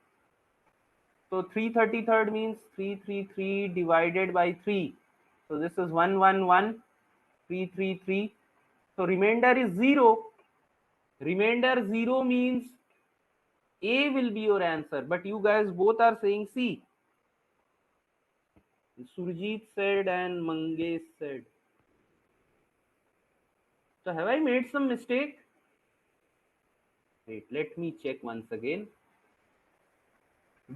So 333rd means 333 divided by 3. So this is 111, 333. So remainder is 0. Remainder 0 means A will be your answer. But you guys both are saying C. Surjit said and Mangesh said. So have I made some mistake? Wait, let me check once again.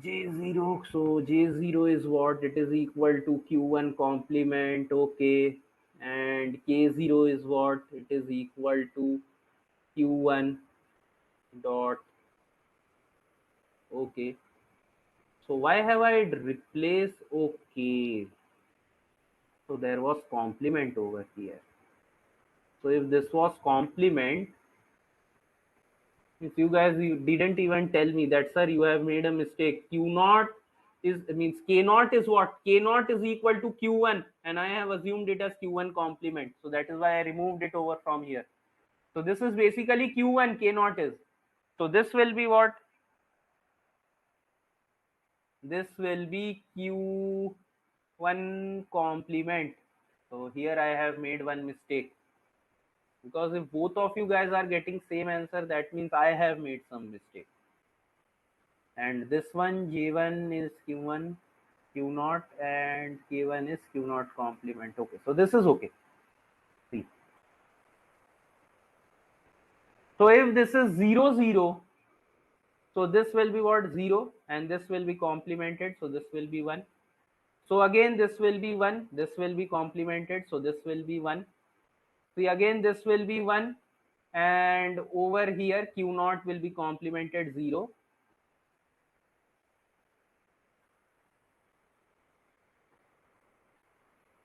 J0, so J0 is what? It is equal to Q1 complement, okay. And K0 is what? It is equal to Q1 dot, okay. So why have I replaced, okay. So there was complement over here. So if this was complement, if you guys you didn't even tell me that, sir, you have made a mistake. Q naught is, means K naught is what? K naught is equal to Q1, and I have assumed it as Q1 complement. So that is why I removed it over from here. So this is basically Q1, K naught is. So this will be what? This will be Q1 complement. So here I have made one mistake. Because if both of you guys are getting same answer, that means I have made some mistake. And this one J1 is Q1 Q naught and K1 is Q naught complement. Okay, so this is okay. See, so if this is 0 0, so this will be what? 0, and this will be complemented, so this will be 1. So again this will be 1, this will be complemented, so this will be 1. See, again this will be 1, and over here Q naught will be complemented 0.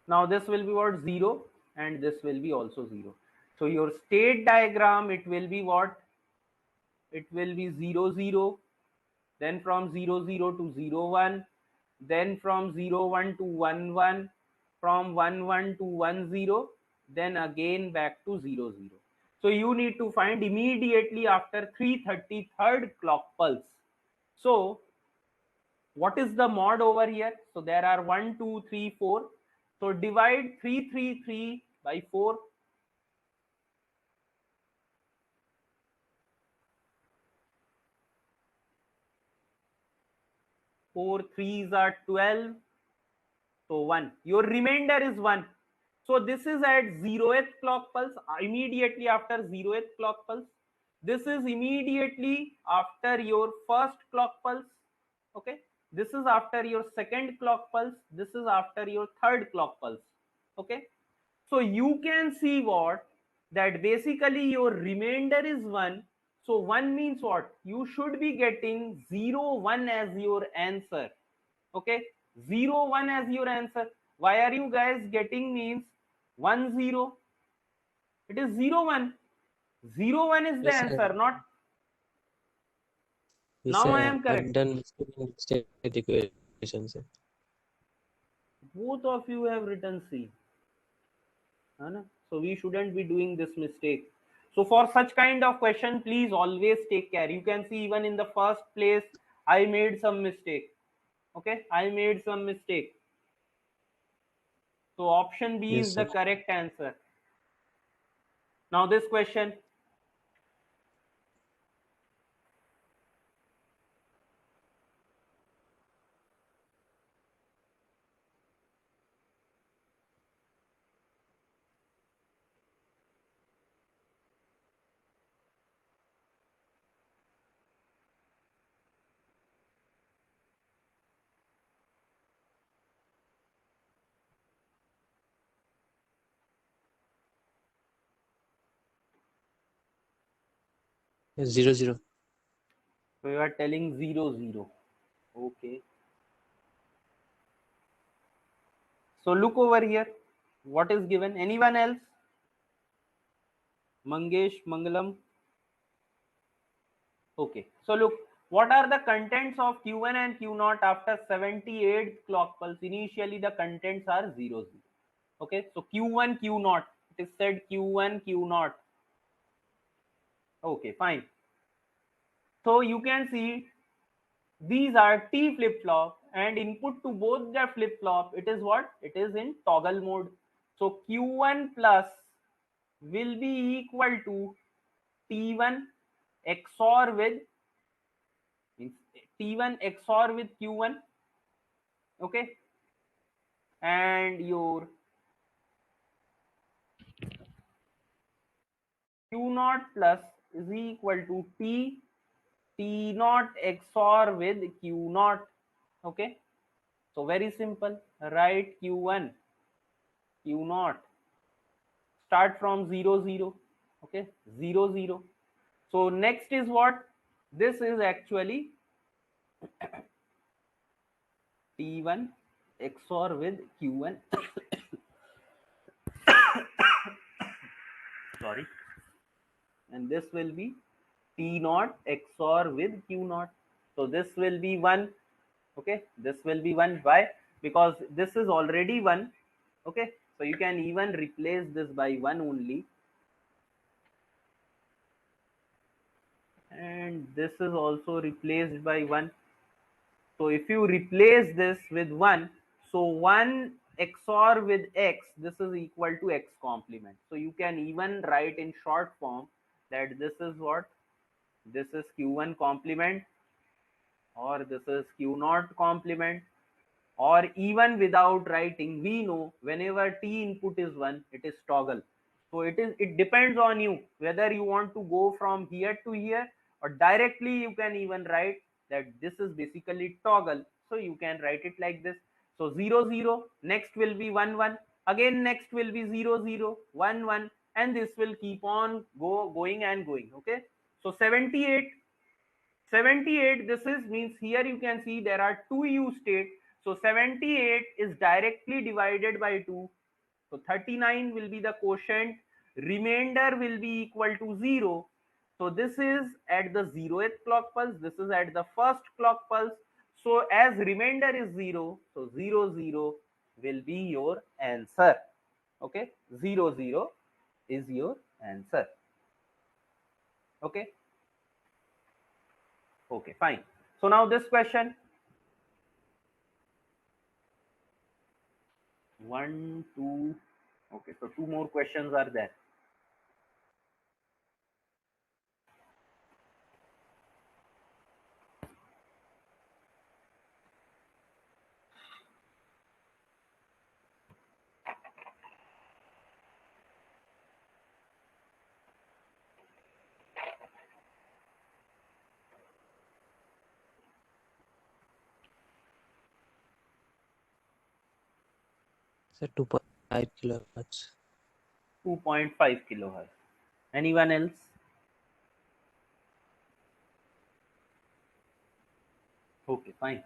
Now this will be what? 0, and this will be also 0. So your state diagram, it will be what? It will be 0 0, then from 0 0 to 0 1, then from 0 1 to 1 1, from 1 1 to 1 0, then again back to 0 0. So you need to find immediately after 333rd clock pulse. So what is the mod over here? So there are 1 2 3 4. So divide 333 by 4. 4 3s are 12. So 1. Your remainder is 1. So this is at 0th clock pulse, immediately after 0th clock pulse. This is immediately after your first clock pulse. Okay. This is after your second clock pulse. This is after your third clock pulse. Okay. So you can see what? That basically your remainder is 1. So 1 means what? You should be getting 0 1 as your answer. Okay, 0 1 as your answer. Why are you guys getting means 1 0? It is 0 1. 0 1 is the Yes, sir. answer, not. Yes, Now I sir. am I've correct. done state equations, sir. Both of you have written C. So we shouldn't be doing this mistake. So for such kind of question, please always take care. You can see even in the first place, I made some mistake. Okay, I made some mistake. So option B Yes, is the sir. correct answer. Now this question, Yes, 0 0. so you are telling 0 0. Okay. So look over here. What is given? Anyone else? Mangesh, Mangalam. Okay. So look, what are the contents of Q1 and Q0 after 78th clock pulse? Initially, the contents are 0 0. Okay. So Q1, Q0. It is said Q1, Q0. Okay, fine. So you can see these are T flip-flop, and input to both the flip-flop, it is what? It is in toggle mode. So Q1 plus will be equal to T1 XOR with, means T1 XOR with Q1, okay, and your Q0 plus is equal to T0 XOR with Q0, okay. So very simple, write Q1 Q0, start from 0 0, okay, 0 0. So next is what? This is actually T1 XOR with Q1. Sorry. And this will be T0 XOR with Q0. So this will be 1. Okay. This will be 1. Why? Because this is already 1. Okay. So you can even replace this by 1 only. And this is also replaced by 1. So if you replace this with 1, so 1 XOR with X, this is equal to X complement. So you can even write in short form that this is what? This is Q1 complement, or this is Q0 complement, or even without writing, we know whenever T input is 1, it is toggle. So it depends on you whether you want to go from here to here, or directly you can even write that this is basically toggle. So you can write it like this. So 0 0, next will be 1 1, again next will be 0 0 1 1, and this will keep on going and going. Okay. So 78, this is means here you can see there are two U state. So 78 is directly divided by 2. So 39 will be the quotient. Remainder will be equal to 0. So this is at the 0th clock pulse. This is at the first clock pulse. So as remainder is 0, so 0 0 will be your answer. Okay, 0 0 is your answer. Okay. Okay, fine. So now this question, 1 2, okay, so two more questions are there. So 2.5 kilohertz. 2.5 kilohertz. Anyone else? Okay, fine.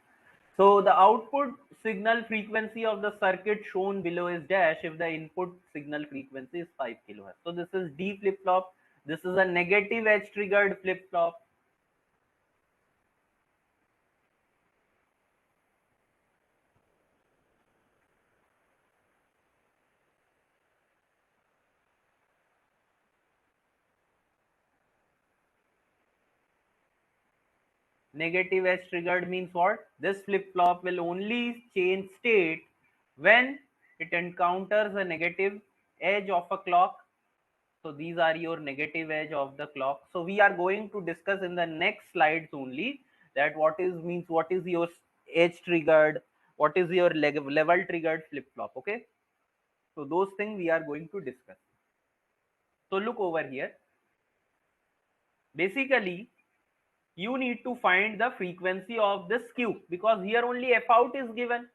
So the output signal frequency of the circuit shown below is dash if the input signal frequency is 5 kilohertz. So this is D flip flop. This is a negative edge triggered flip flop. Negative edge triggered means what? This flip flop will only change state when it encounters a negative edge of a clock. So these are your negative edge of the clock. So we are going to discuss in the next slides only that what is means, what is your edge triggered, what is your level triggered flip flop. Okay. So those things we are going to discuss. So look over here. Basically, you need to find the frequency of this Q, because here only F out is given.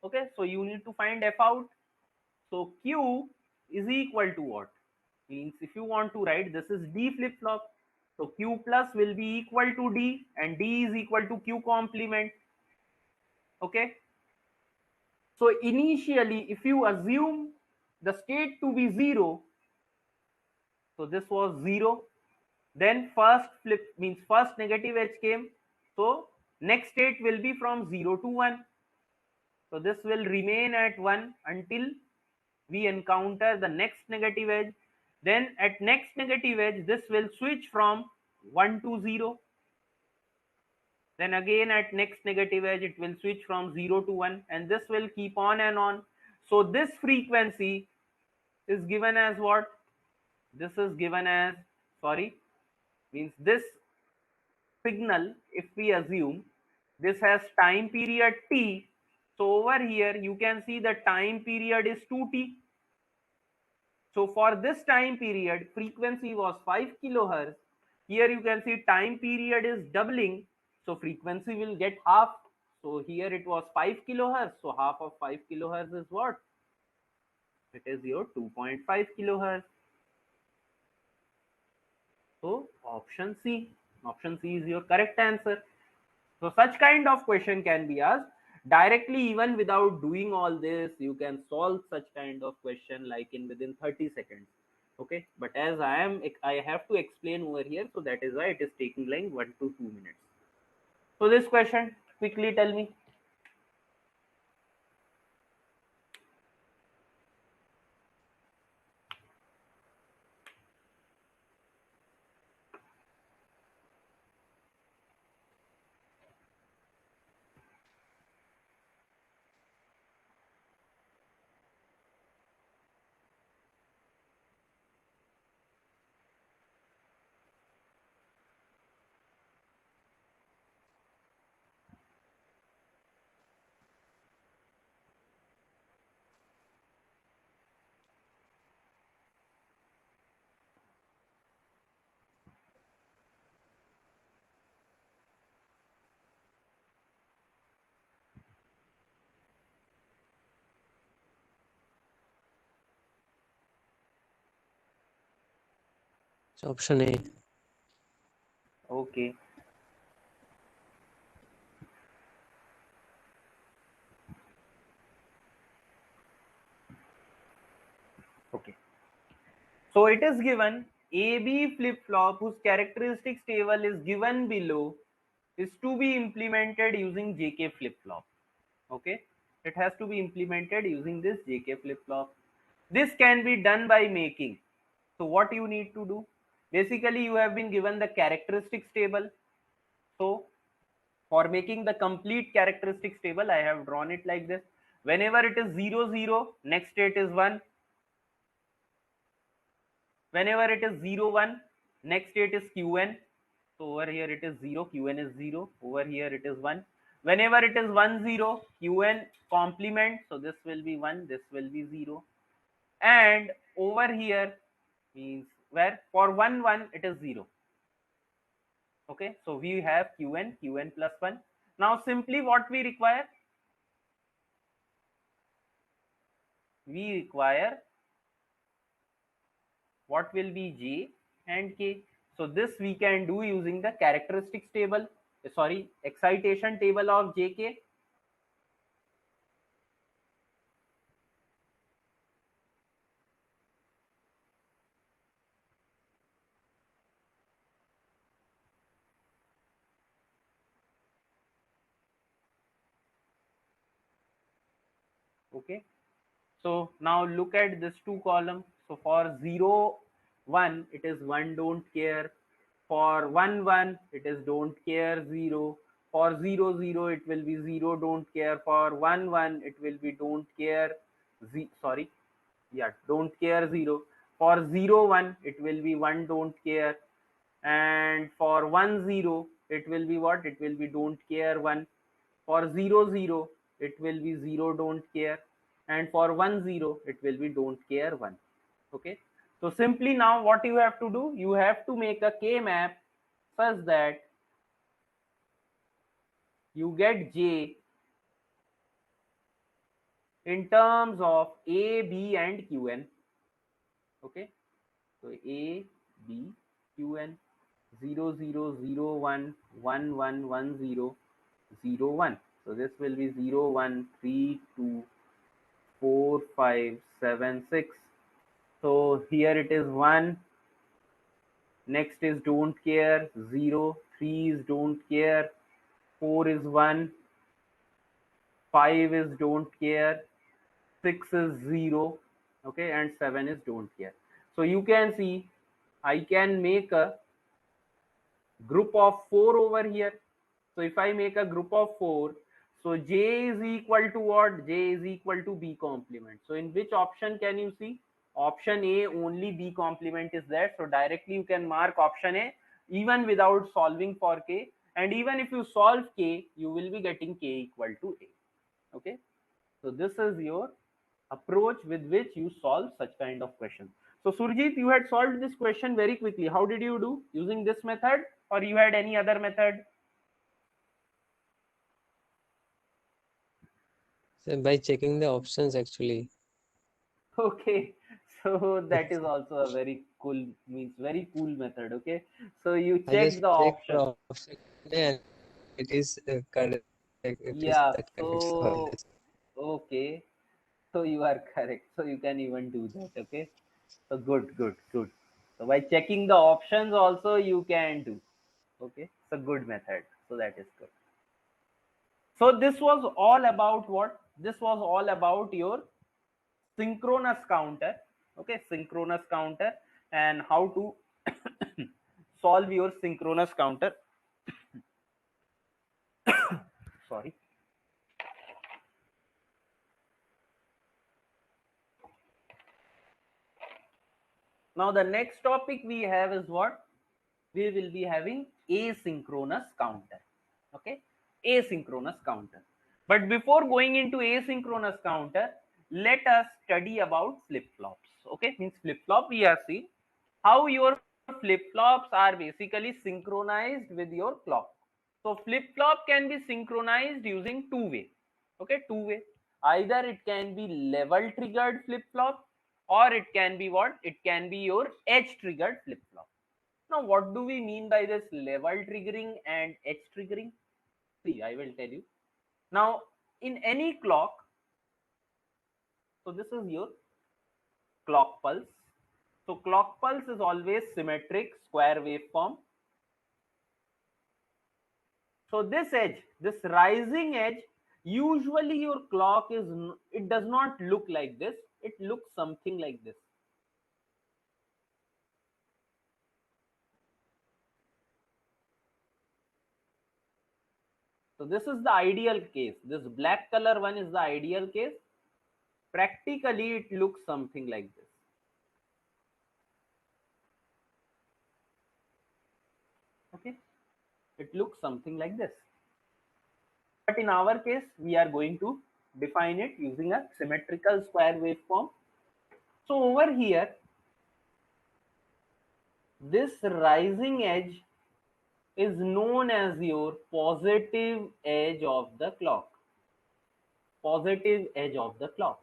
Okay. So you need to find F out. So Q is equal to what? Means if you want to write, this is D flip flop. So Q plus will be equal to D, and D is equal to Q complement. Okay. So initially, if you assume the state to be 0, so this was 0, then first flip means first negative edge came. So next state will be from 0 to 1. So this will remain at 1 until we encounter the next negative edge. Then at next negative edge, this will switch from 1 to 0. Then again at next negative edge, it will switch from 0 to 1, and this will keep on and on. So this frequency is given as what? This is given as, sorry, means this signal, if we assume this has time period t, so over here you can see the time period is 2t. So for this time period, frequency was 5 kilohertz. Here you can see time period is doubling, so frequency will get half. So here it was 5 kilohertz, so half of 5 kilohertz is what? It is your 2.5 kilohertz. So option C. Option C is your correct answer. So such kind of question can be asked directly, even without doing all this. You can solve such kind of question like in within 30 seconds. Okay, but as I have to explain over here, so that is why it is taking like 1 to 2 minutes. So this question, quickly tell me. It's option A. Okay. Okay. So it is given AB flip-flop whose characteristics table is given below is to be implemented using JK flip-flop. Okay, it has to be implemented using this JK flip-flop. This can be done by making. So what you need to do? Basically, you have been given the characteristics table. So for making the complete characteristics table, I have drawn it like this. Whenever it is 0, 0, next state is 1. Whenever it is 0, 1, next state is Qn. So over here it is 0, Qn is 0. Over here it is 1. Whenever it is 1, 0, Qn complement. So this will be 1, this will be 0. And over here means where for 1, 1 it is 0. Okay, so we have Qn plus 1. Now simply what we require? We require what will be J and K. So this we can do using the characteristics table, sorry, excitation table of JK. Okay, so now look at this two column. So for 0, 1 it is 1 don't care. For 1, 1 it is don't care 0. For 0, 0 it will be 0 don't care. For 1, 1 it will be don't care sorry, yeah, don't care 0. For 0, 1 it will be 1 don't care. And for 1, 0 it will be what? It will be don't care 1. For 0, 0 it will be 0 don't care. And for 1, 0 it will be don't care 1. Okay, so simply now what you have to do, you have to make a K map such that you get J in terms of A, B and Qn. Okay, so A, B, Qn, 0, 0, 0, 1, 1, 1, 1, 0, 0, 1. So this will be 0, 1, 3, 2, 4, 5, 7, 6. So here it is 1. Next is don't care, 0. 3 is don't care. 4 is 1. 5 is don't care. 6 is 0. okay, and 7 is don't care. So you can see I can make a group of 4 over here. So if I make a group of 4, so J is equal to what? J is equal to B complement. So in which option can you see? Option A, only B complement is there. So directly you can mark option A even without solving for K. And even if you solve K, you will be getting K equal to A. Okay. So this is your approach with which you solve such kind of questions. So Surjit, you had solved this question very quickly. How did you do? Using this method or you had any other method? So by checking the options actually. Okay, so that is also a very cool, means very cool method. Okay, so you I check just the checked the option. option and it is correct. It is Yeah, that correct. So so okay, so you are correct. So you can even do that. Okay, so good, good, good. So by checking the options also you can do. Okay, it's a good method. So that is good. So this was all about what? This was all about your synchronous counter. Okay, synchronous counter and how to solve your synchronous counter. Sorry. Now the next topic we have is what? We will be having asynchronous counter. Okay, asynchronous counter. But before going into asynchronous counter, let us study about flip flops. Okay, means flip flop we have seen how your flip flops are basically synchronized with your clock. So flip flop can be synchronized using two way. Okay, two way. Either it can be level triggered flip flop or it can be what? It can be your edge triggered flip flop. Now, what do we mean by this level triggering and edge triggering? See, I will tell you. Now, in any clock, so this is your clock pulse. So clock pulse is always symmetric square waveform. So this edge, this rising edge, usually your clock is, it does not look like this. It looks something like this. So this is the ideal case. This black color one is the ideal case. Practically, it looks something like this. Okay, it looks something like this. But in our case, we are going to define it using a symmetrical square waveform. So over here, this rising edge is known as your positive edge of the clock. Positive edge of the clock.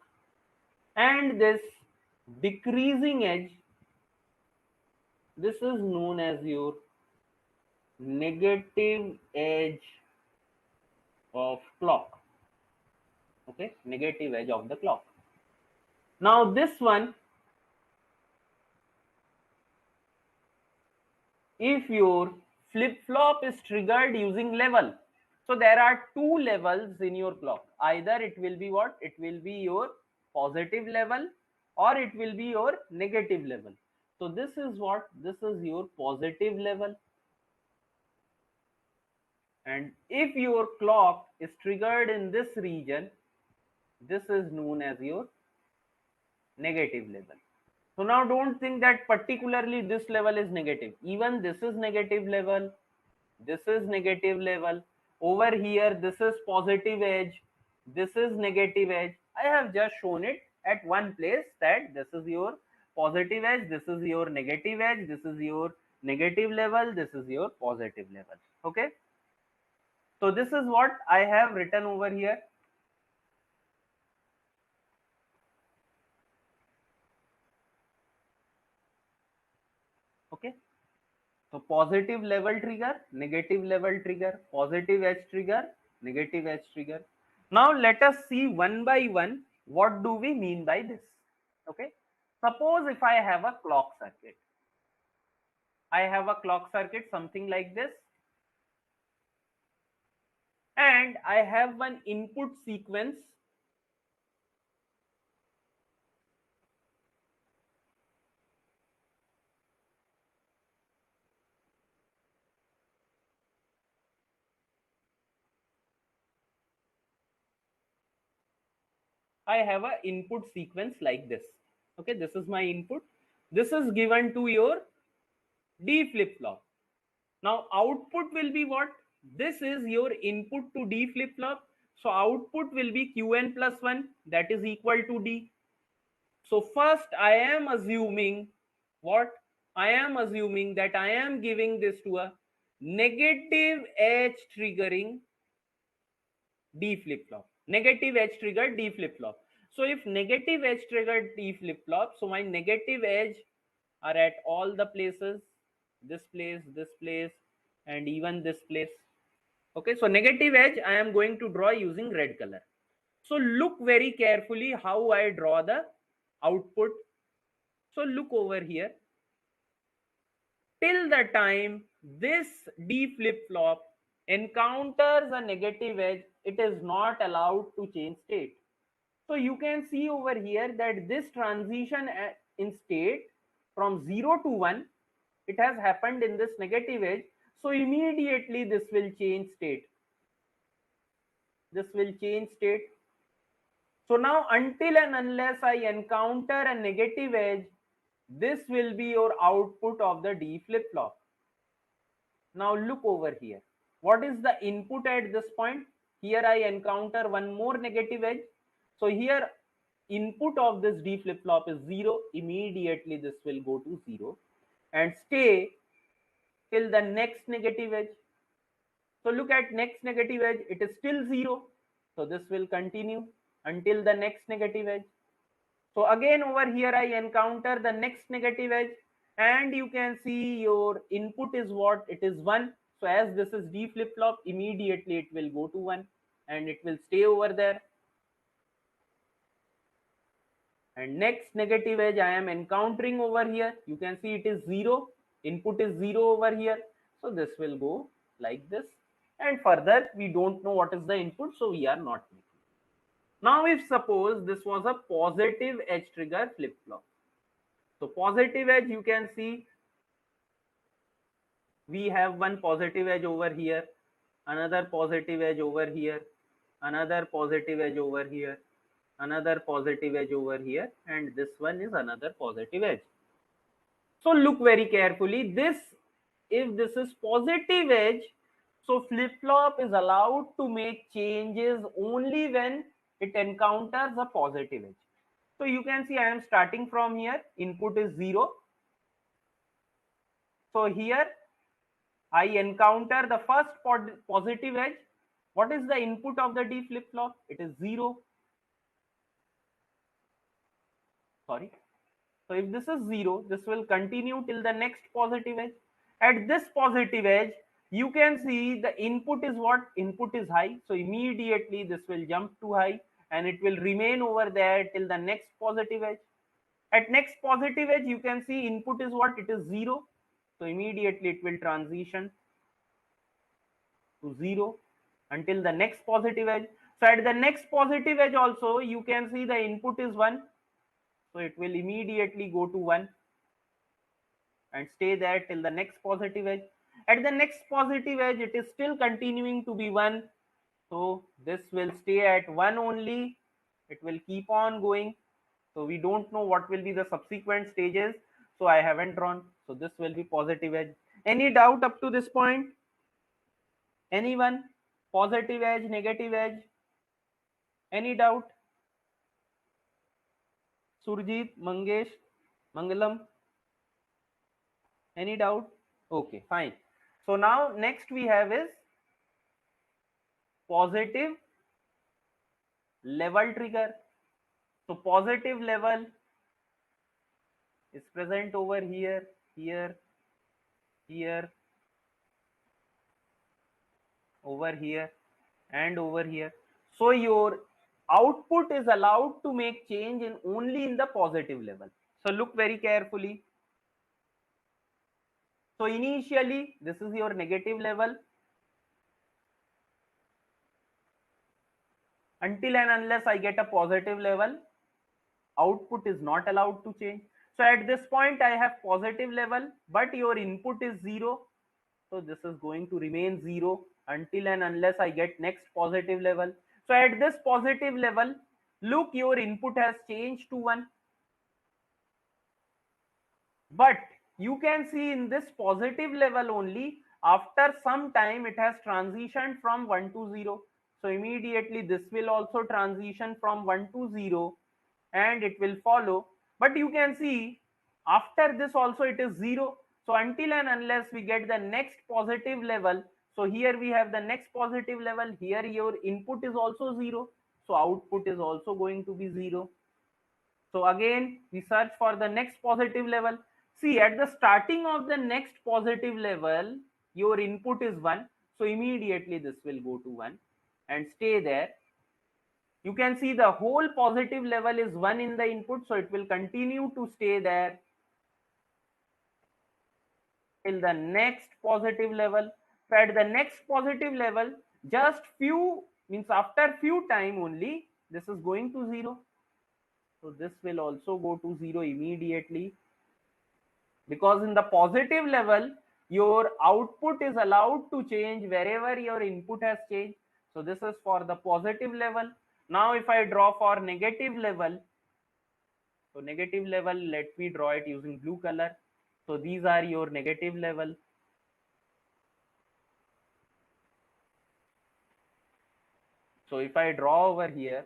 And this decreasing edge, this is known as your negative edge of clock. Okay, negative edge of the clock. Now this one, if your flip flop is triggered using level, so there are two levels in your clock. Either it will be what? It will be your positive level or it will be your negative level. So this is what? This is your positive level. And if your clock is triggered in this region, this is known as your negative level. So now don't think that particularly this level is negative. Even this is negative level. This is negative level. Over here, this is positive edge. This is negative edge. I have just shown it at one place that this is your positive edge. This is your negative edge. This is your negative level. This is your positive level. Okay. So this is what I have written over here. Okay. So positive level trigger, negative level trigger, positive edge trigger, negative edge trigger. Now let us see one by one what do we mean by this. Okay. Suppose if I have a clock circuit. I have a clock circuit something like this and I have one input sequence I have a input sequence like this. Okay, this is my input. This is given to your D flip flop. Now output will be what? This is your input to D flip flop. So output will be Qn plus 1, that is equal to D. So first I am assuming what? I am assuming that I am giving this to a negative edge triggering D flip flop. Negative edge triggered D flip flop. So if negative edge triggered D flip flop, so my negative edge are at all the places, this place, and even this place. Okay, so negative edge I am going to draw using red color. So look very carefully how I draw the output. So look over here. Till the time this D flip flop encounters a negative edge, it is not allowed to change state. So you can see over here that this transition in state from 0 to 1, it has happened in this negative edge. So immediately this will change state. This will change state. So now until and unless I encounter a negative edge, this will be your output of the D flip flop. Now look over here. What is the input at this point? Here I encounter one more negative edge. So here input of this D flip flop is 0. Immediately this will go to 0 and stay till the next negative edge. So look at next negative edge. It is still 0. So this will continue until the next negative edge. So again over here I encounter the next negative edge, and you can see your input is what? It is 1. So as this is D flip flop, immediately it will go to 1 and it will stay over there. And next negative edge I am encountering over here, you can see it is 0. Input is 0 over here. So this will go like this, and further we don't know what is the input, so we are not making. Now if suppose this was a positive edge trigger flip flop, so positive edge, you can see we have one positive edge over here, another positive edge over here, another positive edge over here, another positive edge over here, and this one is another positive edge. So look very carefully. This, if this is positive edge, so flip flop is allowed to make changes only when it encounters a positive edge. So you can see I am starting from here. Input is 0. So here I encounter the first positive edge. What is the input of the D flip flop? It is 0. Sorry. So if this is 0, this will continue till the next positive edge. At this positive edge, you can see the input is what? Input is high. So immediately this will jump to high and it will remain over there till the next positive edge. At next positive edge, you can see input is what? It is 0. So immediately it will transition to 0 until the next positive edge. So at the next positive edge also, you can see the input is 1. So it will immediately go to 1 and stay there till the next positive edge. At the next positive edge, it is still continuing to be 1. So this will stay at 1 only. It will keep on going. So we don't know what will be the subsequent stages. So I haven't drawn. So this will be positive edge. Any doubt up to this point? Anyone? Positive edge, negative edge? Any doubt? Surjit, Mangesh, Mangalam? Any doubt? Okay, fine. So now next we have is positive level trigger. So positive level is present over here, here, here, over here, and over here. So your output is allowed to make change in only in the positive level. So look very carefully. So initially this is your negative level. Until and unless I get a positive level, output is not allowed to change. So at this point I have positive level, but your input is 0. So this is going to remain 0 until and unless I get next positive level. So at this positive level, look, your input has changed to 1. But you can see in this positive level only, after some time it has transitioned from 1 to 0. So immediately this will also transition from 1 to 0 and it will follow. But you can see after this also it is 0. So until and unless we get the next positive level, so here we have the next positive level, here your input is also 0. So output is also going to be 0. So again, we search for the next positive level. See, at the starting of the next positive level, your input is 1. So immediately this will go to 1 and stay there. You can see the whole positive level is 1 in the input. So it will continue to stay there till the next positive level. So at the next positive level, just few, means after few time only, this is going to 0. So this will also go to 0 immediately, because in the positive level your output is allowed to change wherever your input has changed. So this is for the positive level. Now if I draw for negative level, so negative level, let me draw it using blue color. So these are your negative level. So if I draw over here,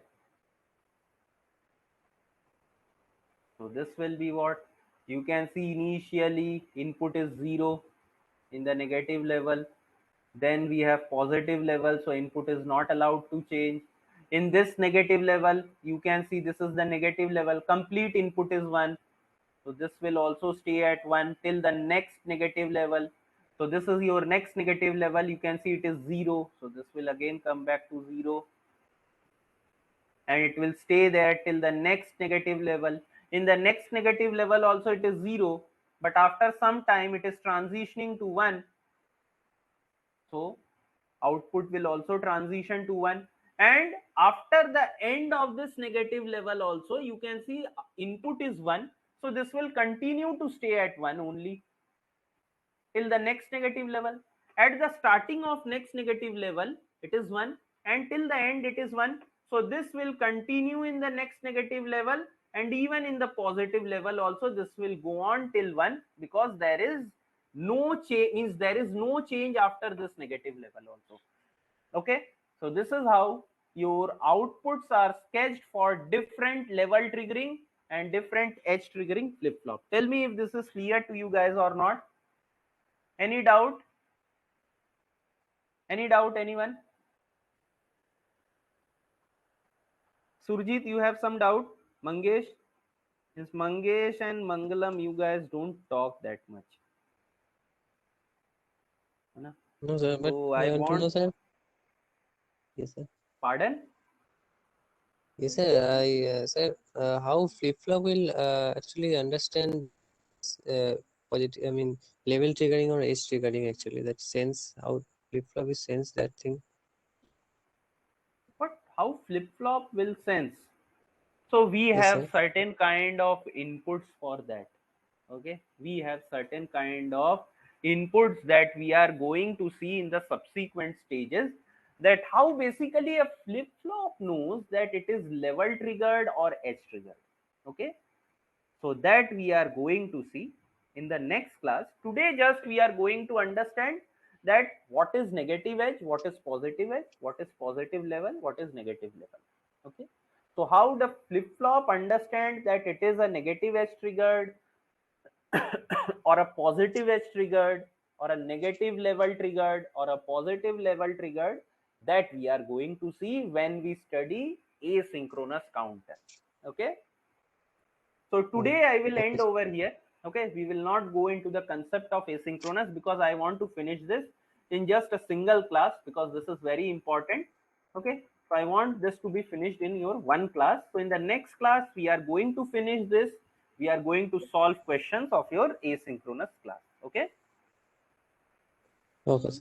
so this will be what you can see. Initially input is 0 in the negative level, then we have positive level, so input is not allowed to change. In this negative level, you can see this is the negative level, complete input is 1. So this will also stay at 1 till the next negative level. So this is your next negative level, you can see it is 0. So this will again come back to 0 and it will stay there till the next negative level. In the next negative level also it is 0, but after some time it is transitioning to 1. So output will also transition to 1, and after the end of this negative level also you can see input is 1. So this will continue to stay at 1 only till the next negative level. At the starting of next negative level it is 1 and till the end it is 1. So this will continue in the next negative level, and even in the positive level also this will go on till 1, because there is no change, means there is no change after this negative level also. Okay, so this is how your outputs are sketched for different level triggering and different edge triggering flip flop. Tell me if this is clear to you guys or not. Any doubt? Any doubt, anyone? Surjit, you have some doubt? Mangesh? Yes, Mangesh and Mangalam, you guys don't talk that much. No, sir, but So I I want to know, want, sir. Yes, sir. pardon? Yes, sir. Sir, how flip-flop will actually understand positive, I mean, level triggering or edge triggering actually, that sense, how flip-flop is sense that thing. But how flip flop will sense? So we Yes, have sir. certain kind of inputs for that. Okay, we have certain kind of inputs that we are going to see in the subsequent stages, that how basically a flip flop knows that it is level triggered or edge triggered. Okay, so that we are going to see in the next class. Today just we are going to understand that what is negative edge, what is positive edge, what is positive level, what is negative level. Okay, so how the flip flop understands that it is a negative edge triggered or a positive edge triggered or a negative level triggered or a positive level triggered, that we are going to see when we study asynchronous counter. Okay, so Oh, today I will okay, end sir. over here. Okay, we will not go into the concept of asynchronous because I want to finish this in just a single class, because this is very important. Okay, so I want this to be finished in your one class. So in the next class we are going to finish this. We are going to solve questions of your asynchronous class. Okay. Okay, sir.